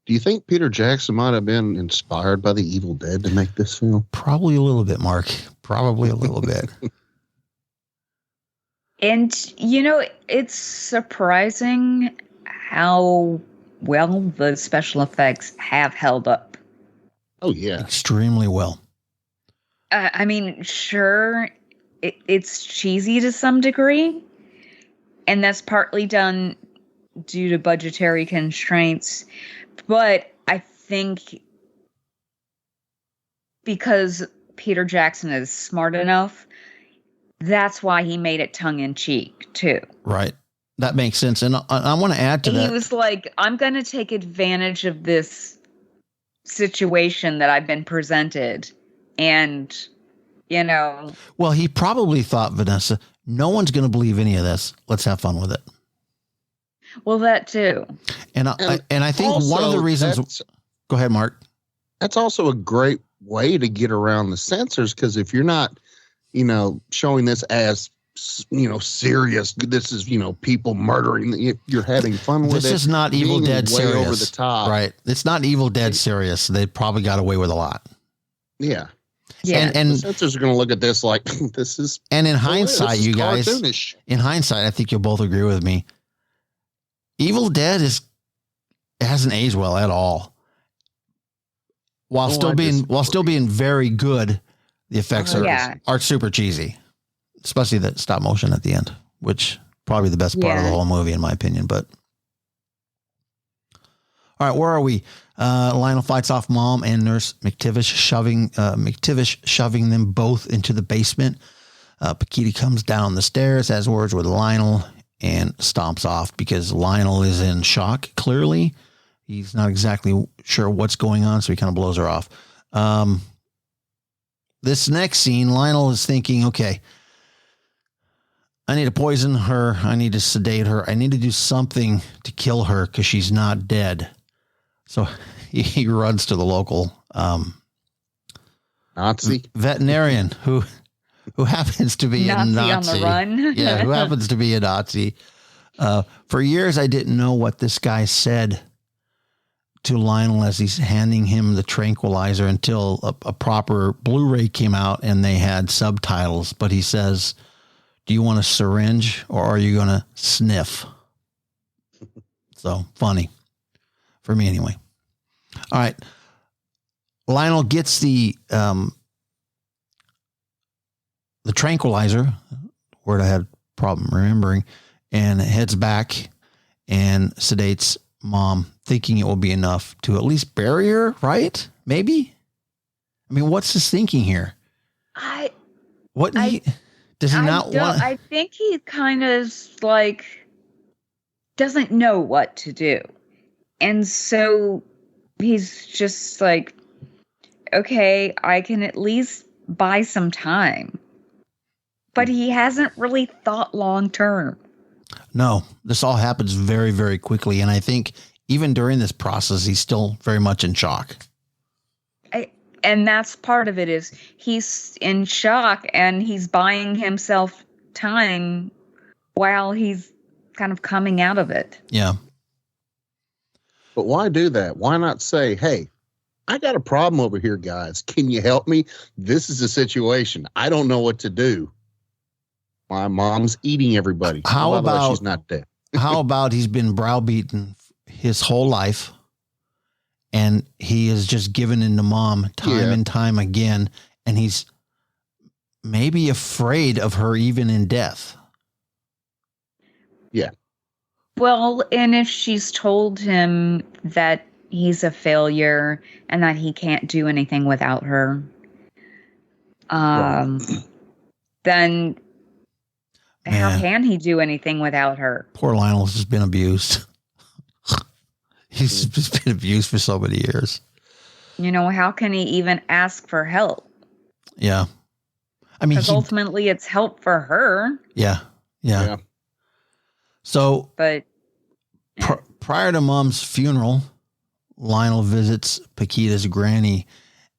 Do you think Peter Jackson might have been inspired by the Evil Dead to make this film? Probably a little bit, Mark. Probably a little bit. And, it's surprising how well the special effects have held up. Oh, yeah. Extremely well. I mean, sure, it's cheesy to some degree, and that's partly done due to budgetary constraints. But I think because Peter Jackson is smart enough, that's why he made it tongue-in-cheek, too. Right. That makes sense. And I want to add to that. He was like, I'm going to take advantage of this situation that I've been presented. And, Well, he probably thought, Vanessa, no one's going to believe any of this. Let's have fun with it. Well, that too. And I think also, one of the reasons. Go ahead, Mark. That's also a great way to get around the censors, because if you're not, showing this as, serious, this is, people murdering, you're having fun with it. This is not Evil Dead serious. Over the top. Right. It's not Evil Dead serious. They probably got away with a lot. Yeah. Yeah. And the censors are going to look at this like this is. And in hindsight, you guys, cartoonish. In hindsight, I think you'll both agree with me. Evil Dead hasn't aged well at all. While still being very good, the effects are super cheesy, especially the stop motion at the end, which probably the best part of the whole movie, in my opinion. But all right, where are we? Lionel fights off Mom and Nurse McTivish, shoving them both into the basement. Paquita comes down the stairs, has words with Lionel, and stomps off because Lionel is in shock. Clearly, he's not exactly sure what's going on, so he kind of blows her off. This next scene, Lionel is thinking, okay, I need to poison her. I need to sedate her. I need to do something to kill her because she's not dead. So he runs to the local Nazi veterinarian who happens to be a Nazi on the run. Yeah, who happens to be a Nazi. For years, I didn't know what this guy said to Lionel as he's handing him the tranquilizer until a proper Blu-ray came out and they had subtitles. But he says, do you want a syringe or are you going to sniff? So funny for me anyway. All right. Lionel gets the tranquilizer, word I had a problem remembering, and heads back and sedates Mom, thinking it will be enough to at least bury her, right? Maybe? I mean, what's his thinking here? Does he not want? I think he kind of doesn't know what to do. And so he's just like, okay, I can at least buy some time. But he hasn't really thought long term. No, this all happens very, very quickly. And I think even during this process, he's still very much in shock. And that's part of it is he's in shock and he's buying himself time while he's kind of coming out of it. Yeah. But why do that? Why not say, hey, I got a problem over here, guys. Can you help me? This is a situation. I don't know what to do. My mom's eating everybody. How about she's not dead? How about he's been browbeaten his whole life and he is just given into Mom time and time again. And he's maybe afraid of her even in death. Yeah. Well, and if she's told him that he's a failure and that he can't do anything without her, then how can he do anything without her? Poor Lionel's just been abused. He's just been abused for so many years. You know, how can he even ask for help? Yeah. I mean, because ultimately it's help for her. Yeah. So, but prior to Mom's funeral, Lionel visits Paquita's granny,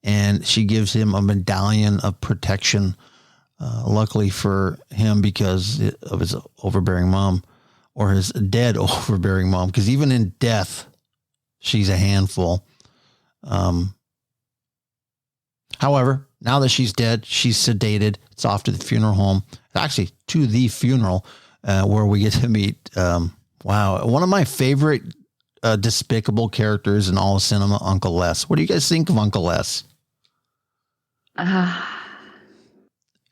and she gives him a medallion of protection. Luckily for him, because of his overbearing mom, or his dead overbearing mom, because even in death, she's a handful. However, now that she's dead, she's sedated. It's off to the funeral home. Actually, to the funeral, where we get to meet, one of my favorite despicable characters in all of cinema, Uncle Les. What do you guys think of Uncle Les?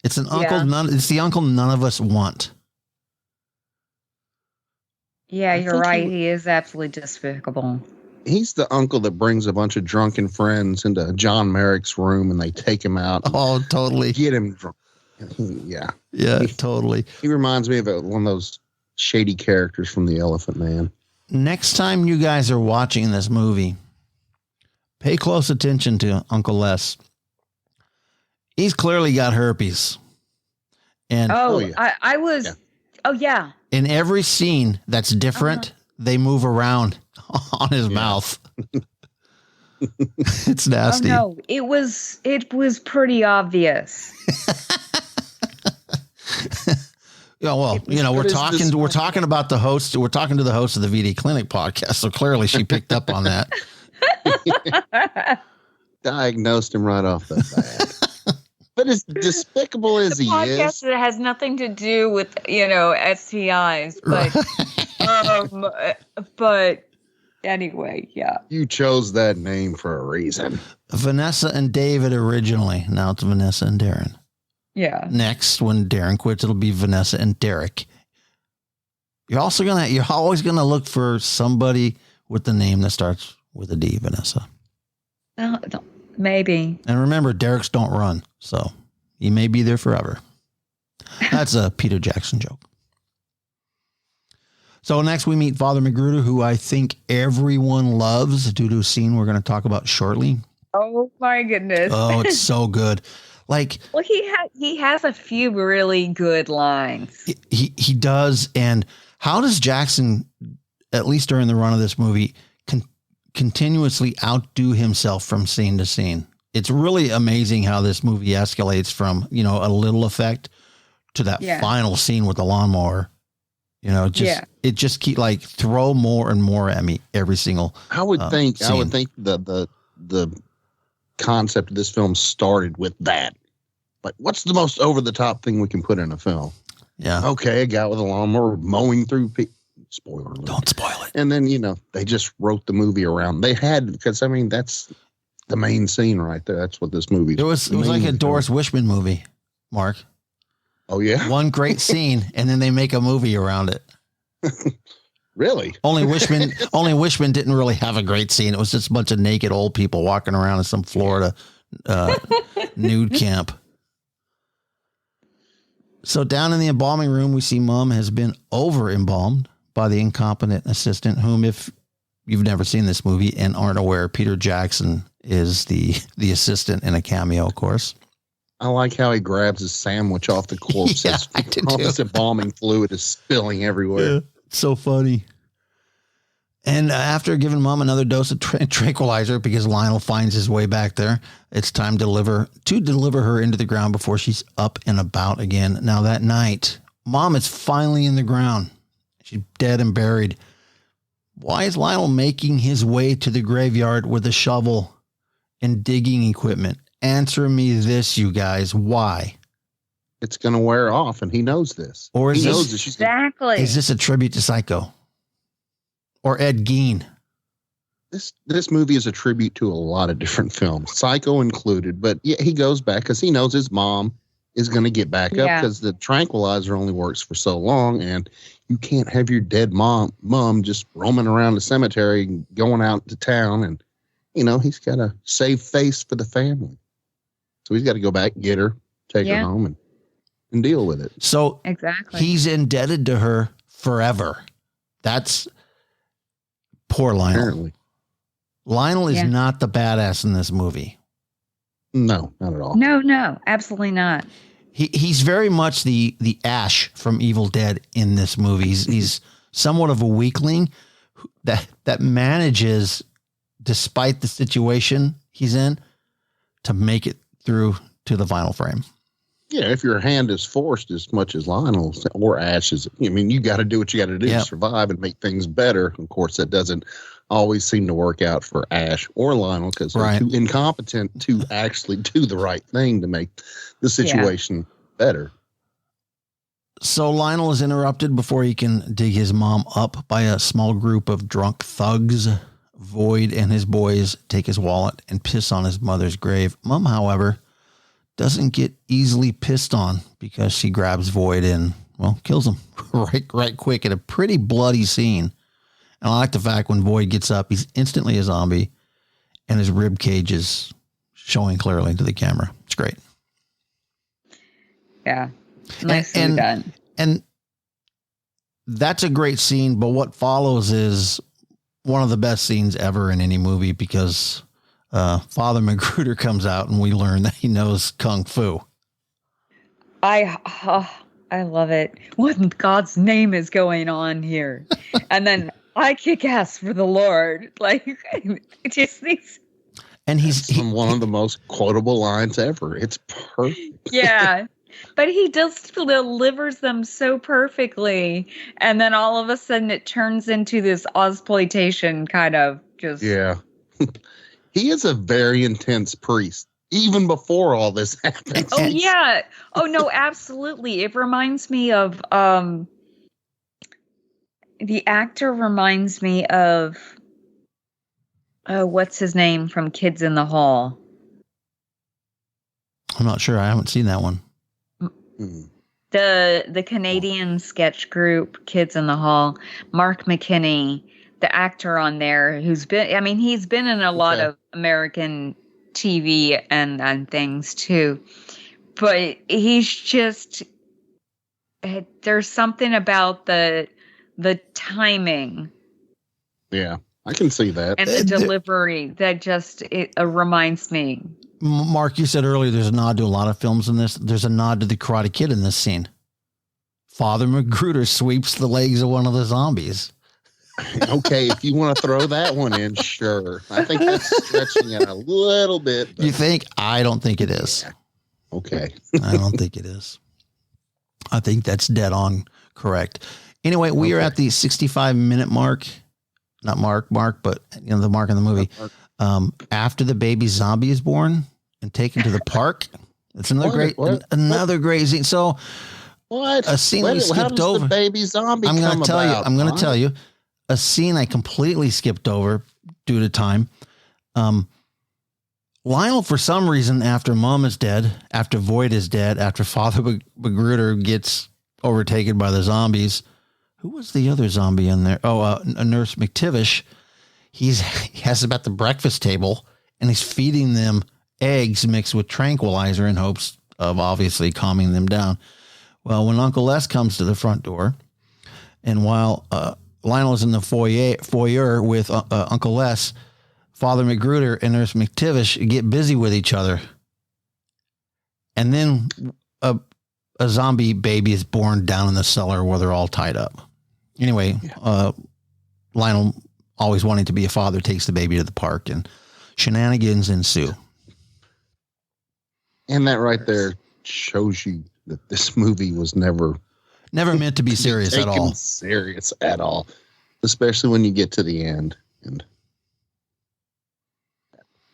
It's an uncle. It's the uncle none of us want. Yeah, you're right. He is absolutely despicable. He's the uncle that brings a bunch of drunken friends into John Merrick's room and they take him out. Oh, totally. Get him drunk. Yeah. Yeah, totally. He reminds me of one of those shady characters from The Elephant Man. Next time you guys are watching this movie, pay close attention to Uncle Les. He's clearly got herpes. And I was. Yeah. Oh, yeah. In every scene that's different, they move around on his mouth. It's nasty. Oh, no. It was pretty obvious. Yeah, well, we're talking about the host. We're talking to the host of the VD Clinic podcast. So clearly she picked up on that. Diagnosed him right off the bat. But as despicable as he is, podcast that has nothing to do with STIs, but anyway, yeah. You chose that name for a reason. Vanessa and David originally. Now it's Vanessa and Darren. Yeah. Next, when Darren quits, it'll be Vanessa and Derek. You're always gonna look for somebody with the name that starts with a D, Vanessa. Maybe. And remember, Derek's don't run, so he may be there forever. That's a Peter Jackson joke. So next we meet Father Magruder, who I think everyone loves due to a scene we're going to talk about shortly. Oh my goodness. Oh, it's so good. Well, he has a few really good lines. He does. And how does Jackson, at least during the run of this movie, continuously outdo himself from scene to scene? It's really amazing how this movie escalates from, a little effect to that final scene with the lawnmower. It just keep throw more and more at me every single. I would think scene. the concept of this film started with that. Like, what's the most over the top thing we can put in a film? Yeah. Okay, a guy with a lawnmower mowing through people. Spoiler alert. Don't spoil it. And then, they just wrote the movie around. They had, because that's the main scene right there. That's what this movie. It was like a Doris Wishman movie, Mark. Oh yeah. One great scene, and then they make a movie around it. Really? Only Wishman didn't really have a great scene. It was just a bunch of naked old people walking around in some Florida nude camp. So down in the embalming room, we see Mom has been over-embalmed by the incompetent assistant, whom, if you've never seen this movie and aren't aware, Peter Jackson is the assistant in a cameo, of course. I like how he grabs his sandwich off the corpse. Yeah, I did too. All this embalming fluid is spilling everywhere. Yeah, so funny. And after giving Mom another dose of tranquilizer, because Lionel finds his way back there, it's time to deliver her into the ground before she's up and about again. Now that night, Mom is finally in the ground. She's dead and buried. Why is Lionel making his way to the graveyard with a shovel and digging equipment? Answer me this, you guys. Why? It's going to wear off, and he knows this. Or is exactly. Is this a tribute to Psycho? Or Ed Gein? This movie is a tribute to a lot of different films, Psycho included. But yeah, he goes back because he knows his mom is going to get back up, because the tranquilizer only works for so long, and you can't have your dead mom just roaming around the cemetery, going out to town, and he's got to save face for the family. So he's got to go back, get her, take her home, and and deal with it. So exactly, he's indebted to her forever. That's poor Lionel. Apparently. Lionel is not the badass in this movie. No, not at all. No, absolutely not. He's very much the Ash from Evil Dead in this movie. He's somewhat of a weakling that manages, despite the situation he's in, to make it through to the final frame. Yeah, if your hand is forced as much as Lionel's or Ash's, I mean, you got to do what you got to do to survive and make things better. Of course, that doesn't always seem to work out for Ash or Lionel because they're too incompetent to actually do the right thing to make the situation better. So Lionel is interrupted before he can dig his mom up by a small group of drunk thugs. Void and his boys take his wallet and piss on his mother's grave. Mom, however, doesn't get easily pissed on because she grabs Void and, well, kills him right quick in a pretty bloody scene. And I like the fact when Void gets up, he's instantly a zombie and his rib cage is showing clearly to the camera. It's great. Yeah. Nicely done. And that's a great scene, but what follows is one of the best scenes ever in any movie because Father Magruder comes out and we learn that he knows Kung Fu. I love it. What in God's name is going on here? And then I kick ass for the Lord. Like, just these. And he's one of the most quotable lines ever. It's perfect. Yeah. But he just delivers them so perfectly. And then all of a sudden it turns into this Ozploitation kind of just. Yeah. He is a very intense priest, even before all this happens. Oh, yeah. Oh, no, absolutely. It reminds me of, the actor reminds me of, what's his name from Kids in the Hall? I'm not sure. I haven't seen that one. The Canadian sketch group Kids in the Hall, Mark McKinney, the actor on there he's been in a lot of American TV and things too, but he's just, there's something about the timing. Yeah, I can see that. And the delivery that just reminds me. Mark, you said earlier there's a nod to a lot of films in this. There's a nod to the Karate Kid in this scene. Father Magruder sweeps the legs of one of the zombies. Okay, if you want to throw that one in, sure. I think that's stretching it a little bit. You think? I don't think it is. Yeah. Okay. I don't think it is. I think that's dead on correct. Anyway, we are at the 65-minute mark. Not mark, but the mark in the movie. After the baby zombie is born and taken to the park. It's another great scene. So what? A scene we skipped over. The baby zombie I'm going to tell you a scene I completely skipped over due to time. Lionel, for some reason, after Mom is dead, after Void is dead, after Father Magruder gets overtaken by the zombies. Who was the other zombie in there? Nurse McTivish. He has them at the breakfast table and he's feeding them eggs mixed with tranquilizer in hopes of obviously calming them down. Well, when Uncle Les comes to the front door and while Lionel is in the foyer with Uncle Les, Father Magruder and Nurse McTivish get busy with each other. And then a zombie baby is born down in the cellar where they're all tied up. Anyway, Lionel, always wanting to be a father, takes the baby to the park and shenanigans ensue. And that right there shows you that this movie was never meant to be serious at all. Serious at all, especially when you get to the end and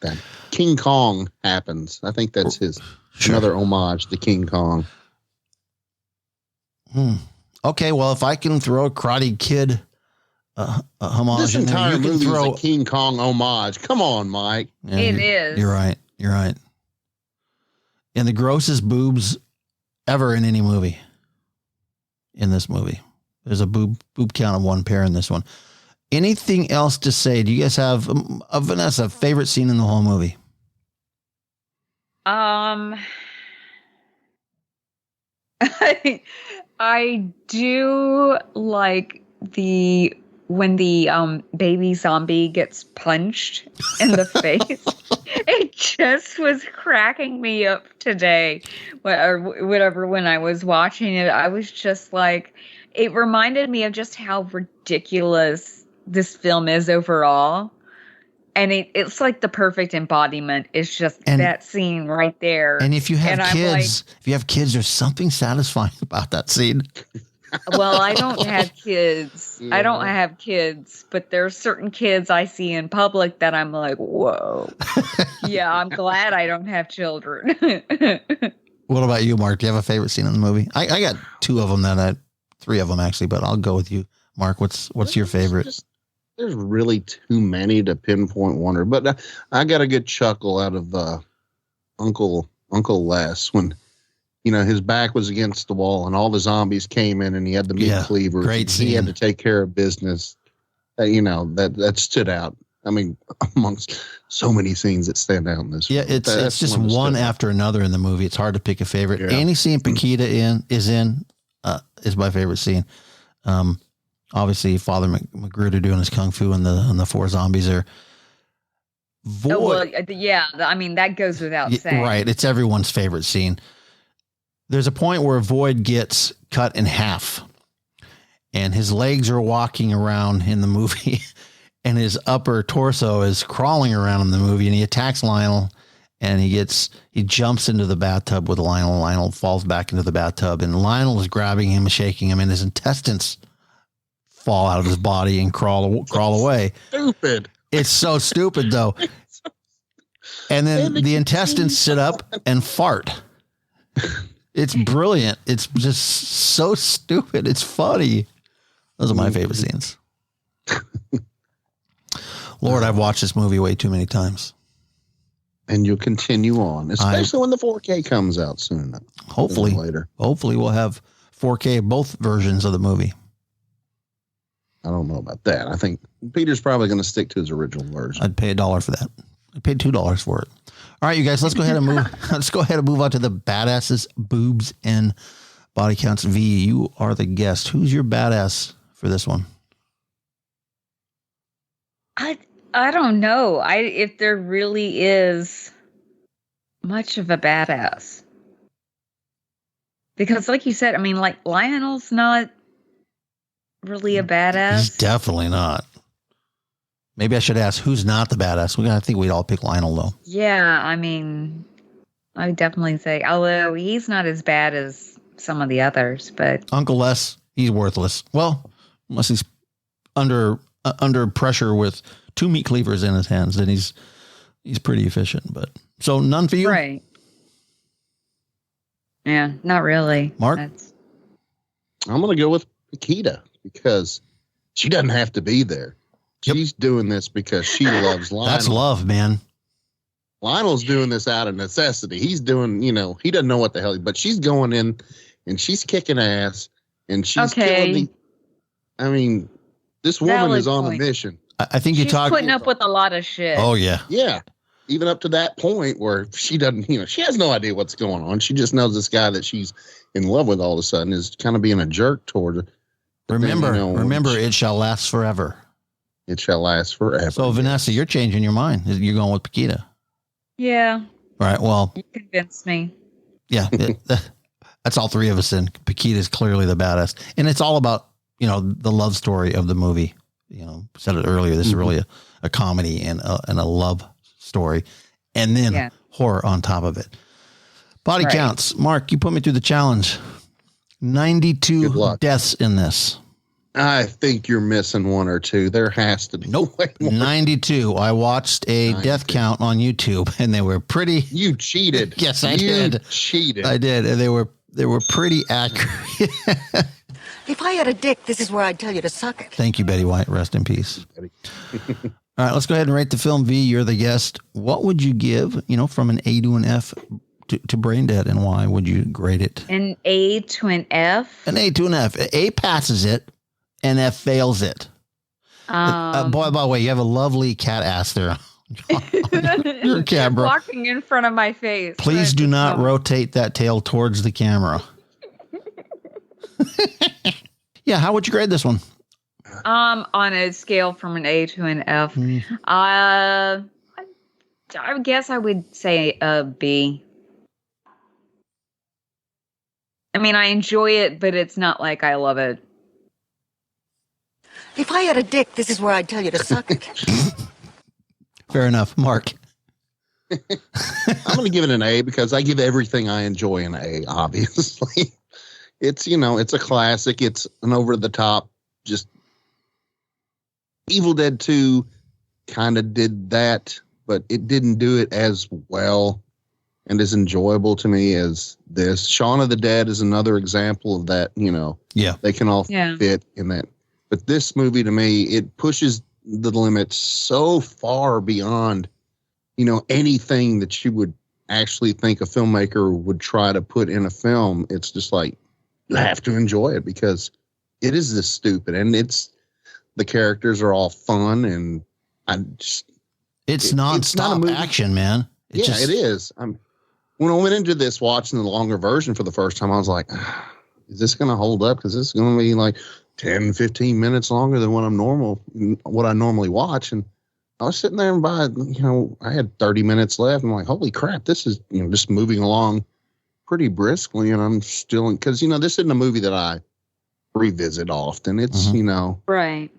that King Kong happens. I think that's another homage to King Kong. Okay, well, if I can throw a Karate Kid homage, this entire movie is a King Kong homage. Come on, Mike. Yeah, it is. You're right. And the grossest boobs ever in any movie. In this movie, there's a boob count of 1 pair in this one. Anything else to say? Do you guys have Vanessa favorite scene in the whole movie? I do like when the baby zombie gets punched in the face. It just was cracking me up today, or whatever. When I was watching it, I was just like, it reminded me of just how ridiculous this film is overall. And it's like the perfect embodiment. It's just that scene right there. And if you have kids, there's something satisfying about that scene. Well, I don't have kids. Yeah. I don't have kids, but there are certain kids I see in public that I'm like, whoa. Yeah, I'm glad I don't have children. What about you, Mark? Do you have a favorite scene in the movie? I got three of them actually, but I'll go with you, Mark. What's your favorite? There's really too many to pinpoint one, but I got a good chuckle out of Uncle Les when, his back was against the wall and all the zombies came in and he had the meat cleavers. Great scene. He had to take care of business. That stood out. I mean, amongst so many scenes that stand out in this. Yeah, it's just one after another in the movie. It's hard to pick a favorite. Yeah. Any scene Paquita is my favorite scene. Obviously, Father Magruder doing his kung fu and the four zombies are. That goes without saying. Right, it's everyone's favorite scene. There's a point where Void gets cut in half, and his legs are walking around in the movie, and his upper torso is crawling around in the movie, and he attacks Lionel, and he jumps into the bathtub with Lionel. Lionel falls back into the bathtub, and Lionel is grabbing him and shaking him, and his intestines fall out of his body and crawl away. Stupid. It's so stupid though. And then the intestines sit up and fart. It's brilliant. It's just so stupid. It's funny. Those are my favorite scenes. Lord, I've watched this movie way too many times. And you'll continue on, especially when the 4K comes out soon. Hopefully later. Hopefully we'll have 4K both versions of the movie. I don't know about that. I think Peter's probably going to stick to his original version. I'd pay $1 for that. I'd pay $2 for it. All right, you guys, let's go ahead and move. Let's go ahead and move on to the badasses, boobs, and body counts. V, you are the guest. Who's your badass for this one? I don't know. If there really is much of a badass, because like you said, I mean, like Lionel's not really a badass. He's definitely not. Maybe I should ask who's not the badass. I think we'd all pick Lionel though. Yeah, I mean, I would definitely say, although he's not as bad as some of the others, but Uncle Les, he's worthless. Well, unless he's under pressure with 2 meat cleavers in his hands, then he's pretty efficient. But so none for you, right? Yeah, not really. Mark, I'm going to go with Paquita because she doesn't have to be there. She's doing this because she loves Lionel. That's love, man. Lionel's doing this out of necessity. He's doing, he doesn't know what the hell, but she's going in and she's kicking ass and she's killing this woman is on a mission. I think she's putting up with a lot of shit. Oh, yeah. Yeah. Even up to that point where she doesn't, she has no idea what's going on. She just knows this guy that she's in love with all of a sudden is kind of being a jerk toward her. Remember, it shall last forever. It shall last forever. So, Vanessa, you're changing your mind. You're going with Paquita. Yeah. All right. Well, you convinced me. Yeah. That's all three of us in. Paquita's clearly the badass. And it's all about, the love story of the movie. Said it earlier. This is really a comedy and a love story. And then horror on top of it. Body counts. Mark, you put me through the challenge. 92 deaths in this. I think you're missing one or two. There has to be. Nope. 92. I watched a death count on YouTube and they were pretty. You cheated. Yes, I did. You cheated. I did. And they were pretty accurate. If I had a dick, this is where I'd tell you to suck it. Thank you, Betty White. Rest in peace. All right, let's go ahead and rate the film. V, you're the guest. What would you give, from an A to an F to Brain Dead, and why would you grade it? An A to an F? An A to an F. A passes it. And F fails it. By the way, you have a lovely cat ass there on your camera. Walking in front of my face. Please do not rotate that tail towards the camera. Yeah, how would you grade this one? On a scale from an A to an F, I guess I would say a B. I mean, I enjoy it, but it's not like I love it. If I had a dick, this is where I'd tell you to suck it. Fair enough. Mark? I'm going to give it an A because I give everything I enjoy an A, obviously. It's, it's a classic. It's an over-the-top, just Evil Dead 2 kind of did that, but it didn't do it as well and as enjoyable to me as this. Shaun of the Dead is another example of that, Yeah. They can all fit in that. But this movie, to me, it pushes the limits so far beyond, anything that you would actually think a filmmaker would try to put in a film. It's just like, you have to enjoy it because it is this stupid, and the characters are all fun, and it's non-stop action, man. It is. When I went into this watching the longer version for the first time, I was like, is this going to hold up? Because this is going to be like 10, 15 minutes longer than what I normally watch. And I was sitting there and I had 30 minutes left. I'm like, holy crap, this is, just moving along pretty briskly. And I'm still because, this isn't a movie that I revisit often. It's, right.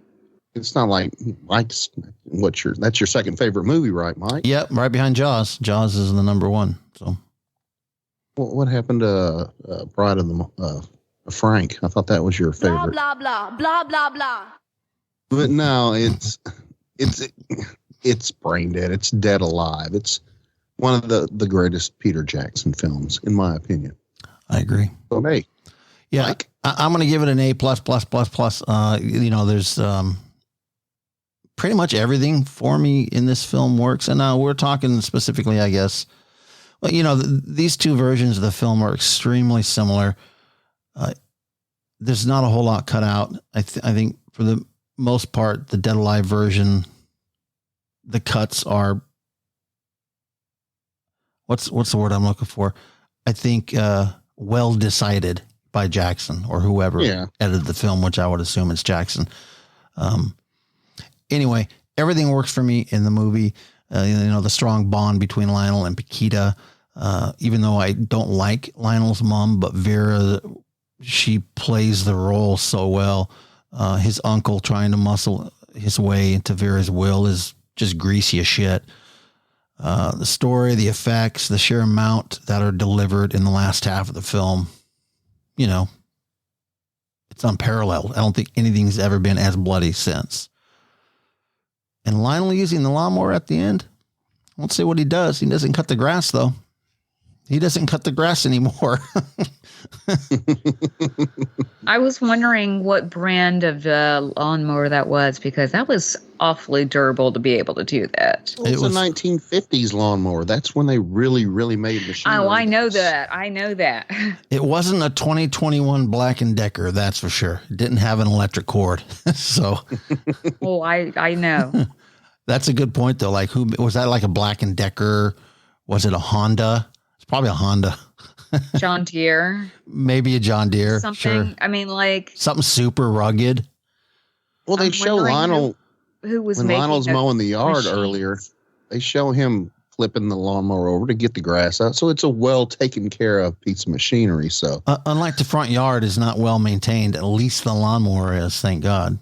It's not like Mike's, that's your second favorite movie, right, Mike? Yep. Right behind Jaws. Jaws is the number one. So what happened to Bride of the Frank? I thought that was your favorite. Blah, blah, blah, blah, blah, blah. But no, it's brain dead. It's dead alive. It's one of the greatest Peter Jackson films, in my opinion. I agree. So, hey, yeah, Mike? I'm going to give it an A++++. There's pretty much everything for me in this film works. And now we're talking specifically, I guess. Well, these two versions of the film are extremely similar. There's not a whole lot cut out. I think for the most part, the Dead Alive version, the cuts are, what's the word I'm looking for? I think well decided by Jackson or whoever edited the film, which I would assume it's Jackson. Anyway, everything works for me in the movie. The strong bond between Lionel and Paquita. Even though I don't like Lionel's mom, but Vera, she plays the role so well. His uncle trying to muscle his way into Vera's will is just greasy as shit. The story, the effects, the sheer amount that are delivered in the last half of the film, it's unparalleled. I don't think anything's ever been as bloody since. And Lionel using the lawnmower at the end, I won't say what he does. He doesn't cut the grass, though. He doesn't cut the grass anymore. I was wondering what brand of lawnmower that was because that was awfully durable to be able to do that. Well, it was a 1950s lawnmower. That's when they really, really made machinery. Oh, I know that. It wasn't a 2021 Black & Decker, that's for sure. It didn't have an electric cord. So. Oh, I know. That's a good point, though. Like, who was that? Like a Black & Decker? Was it a Honda? It's probably a Honda. John Deere. Maybe a John Deere. Something. Sure. I mean, like something super rugged. Well, they show Lionel who was when making Lionel's mowing the yard machines. Earlier. They show him flipping the lawnmower over to get the grass out. So it's a well taken care of piece of machinery. So unlike the front yard is not well maintained, at least the lawnmower is. Thank God.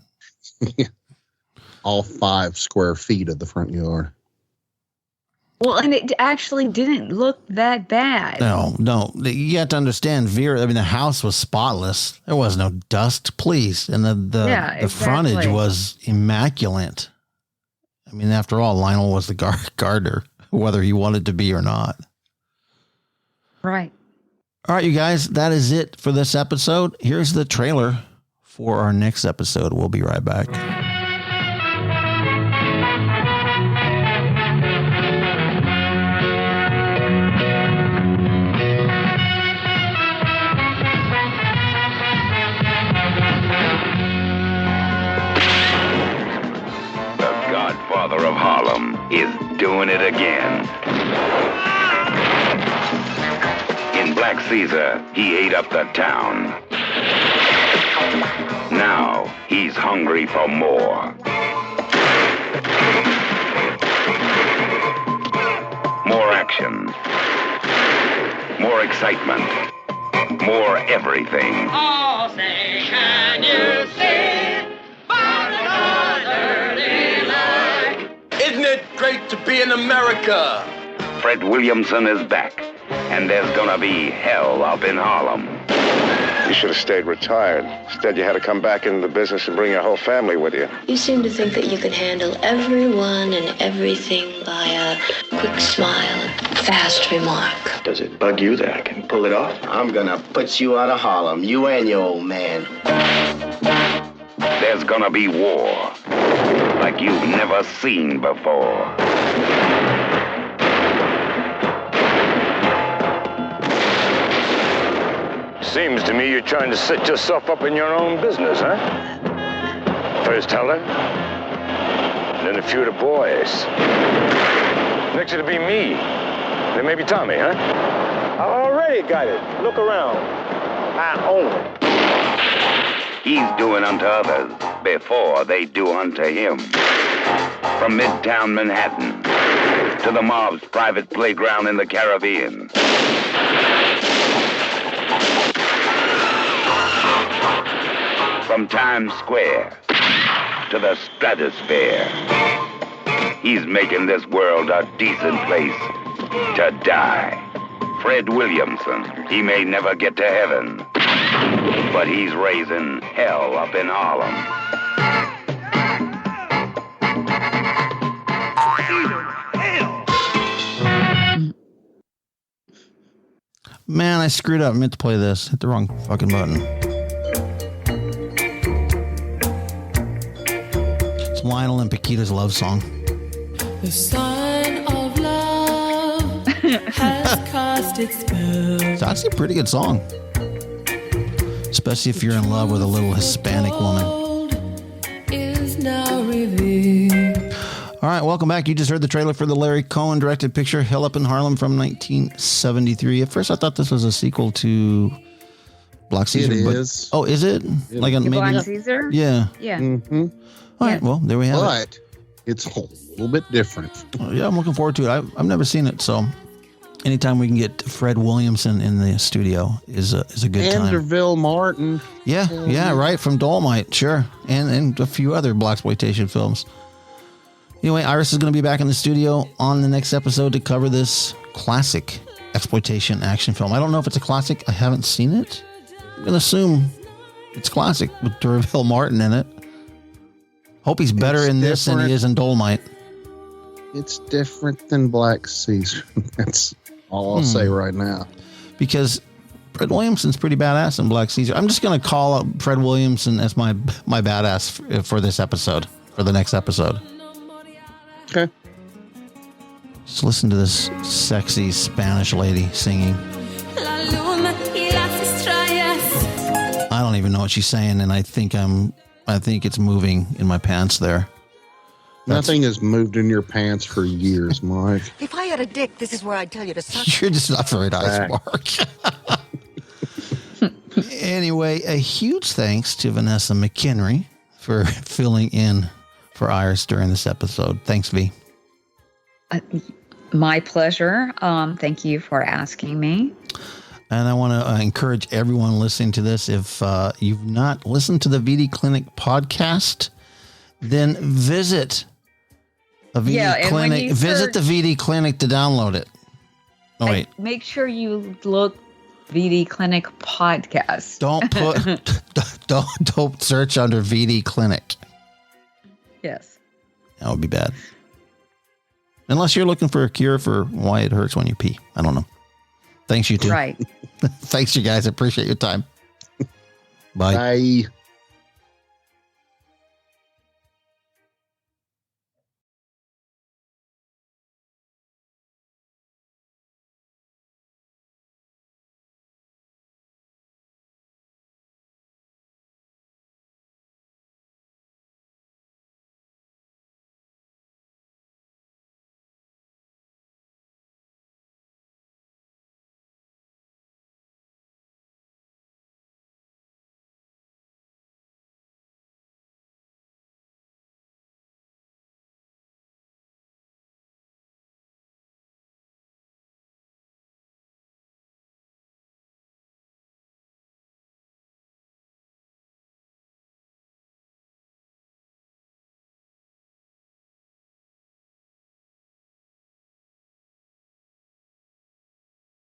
All 5 square feet of the front yard. Well, and it actually didn't look that bad. No. You have to understand, Vera, I mean, the house was spotless. There was no dust, please. And the frontage was immaculate. I mean, after all, Lionel was the gardener, whether he wanted to be or not. Right. All right, you guys, that is it for this episode. Here's the trailer for our next episode. We'll be right back. Godfather of Harlem is doing it again. In Black Caesar, he ate up the town. Now he's hungry for more. More action. More excitement. More everything. Oh, say, can you see by another daylight? Isn't it great to be in America? Fred Williamson is back, and there's gonna be hell up in Harlem. You should have stayed retired. Instead, you had to come back into the business and bring your whole family with you. You seem to think that you can handle everyone and everything by a quick smile and fast remark. Does it bug you that I can pull it off? I'm gonna put you out of Harlem, you and your old man. There's gonna be war, like you've never seen before. Seems to me you're trying to set yourself up in your own business, huh? First Heller, then a few of the boys. Next it'll be me, then maybe Tommy, huh? I already got it. Look around. I own it. He's doing unto others before they do unto him. From Midtown Manhattan to the mob's private playground in the Caribbean. From Times Square to the stratosphere. He's making this world a decent place to die. Fred Williamson, he may never get to heaven, but he's raising hell up in Harlem. Man, I screwed up. I meant to play this. Hit the wrong fucking button. It's Lionel and Paquita's love song. The sign of love has cast its spell. It's actually a pretty good song. Especially if you're in love with a little Hispanic woman. Is now revealed. All right, welcome back. You just heard the trailer for the Larry Cohen directed picture Hell Up in Harlem from 1973. At first, I thought this was a sequel to Black Caesar. It but, is. Oh, is it? Like a, maybe Black Caesar? Yeah. Yeah. Mm-hmm. All right, well, there we have it. But it's a little bit different. Yeah, I'm looking forward to it. I've never seen it, so anytime we can get Fred Williamson in the studio is a good time. Vanderbilt Martin. Yeah, right, from Dolomite, sure, and a few other blaxploitation films. Anyway, Iris is going to be back in the studio on the next episode to cover this classic exploitation action film. I don't know if it's a classic. I haven't seen it. I'm going to assume it's classic with D'Urville Martin in it. Hope he's better in this than he is in Dolomite. It's different than Black Caesar. That's all I'll say right now. Because Fred Williamson's pretty badass in Black Caesar. I'm just going to call up Fred Williamson as my badass for this episode, for the next episode. Okay. Just listen to this sexy Spanish lady singing. I don't even know what she's saying, and I think it's moving in my pants there. Nothing has moved in your pants for years, Mike. If I had a dick, this is where I'd tell you to suck. You're just not very nice, Mark. Anyway, a huge thanks to Vanessa McHenry for filling in for Iris during this episode. Thanks, V. My pleasure. Thank you for asking me. And I want to encourage everyone listening to this, if you've not listened to the VD Clinic podcast, then visit a VD Clinic. Visit the VD Clinic to download it. Oh, wait. Make sure you look VD Clinic podcast. Don't search under VD Clinic. Yes. That would be bad. Unless you're looking for a cure for why it hurts when you pee. I don't know. Thanks, you two. Right. Thanks, you guys. I appreciate your time. Bye. Bye.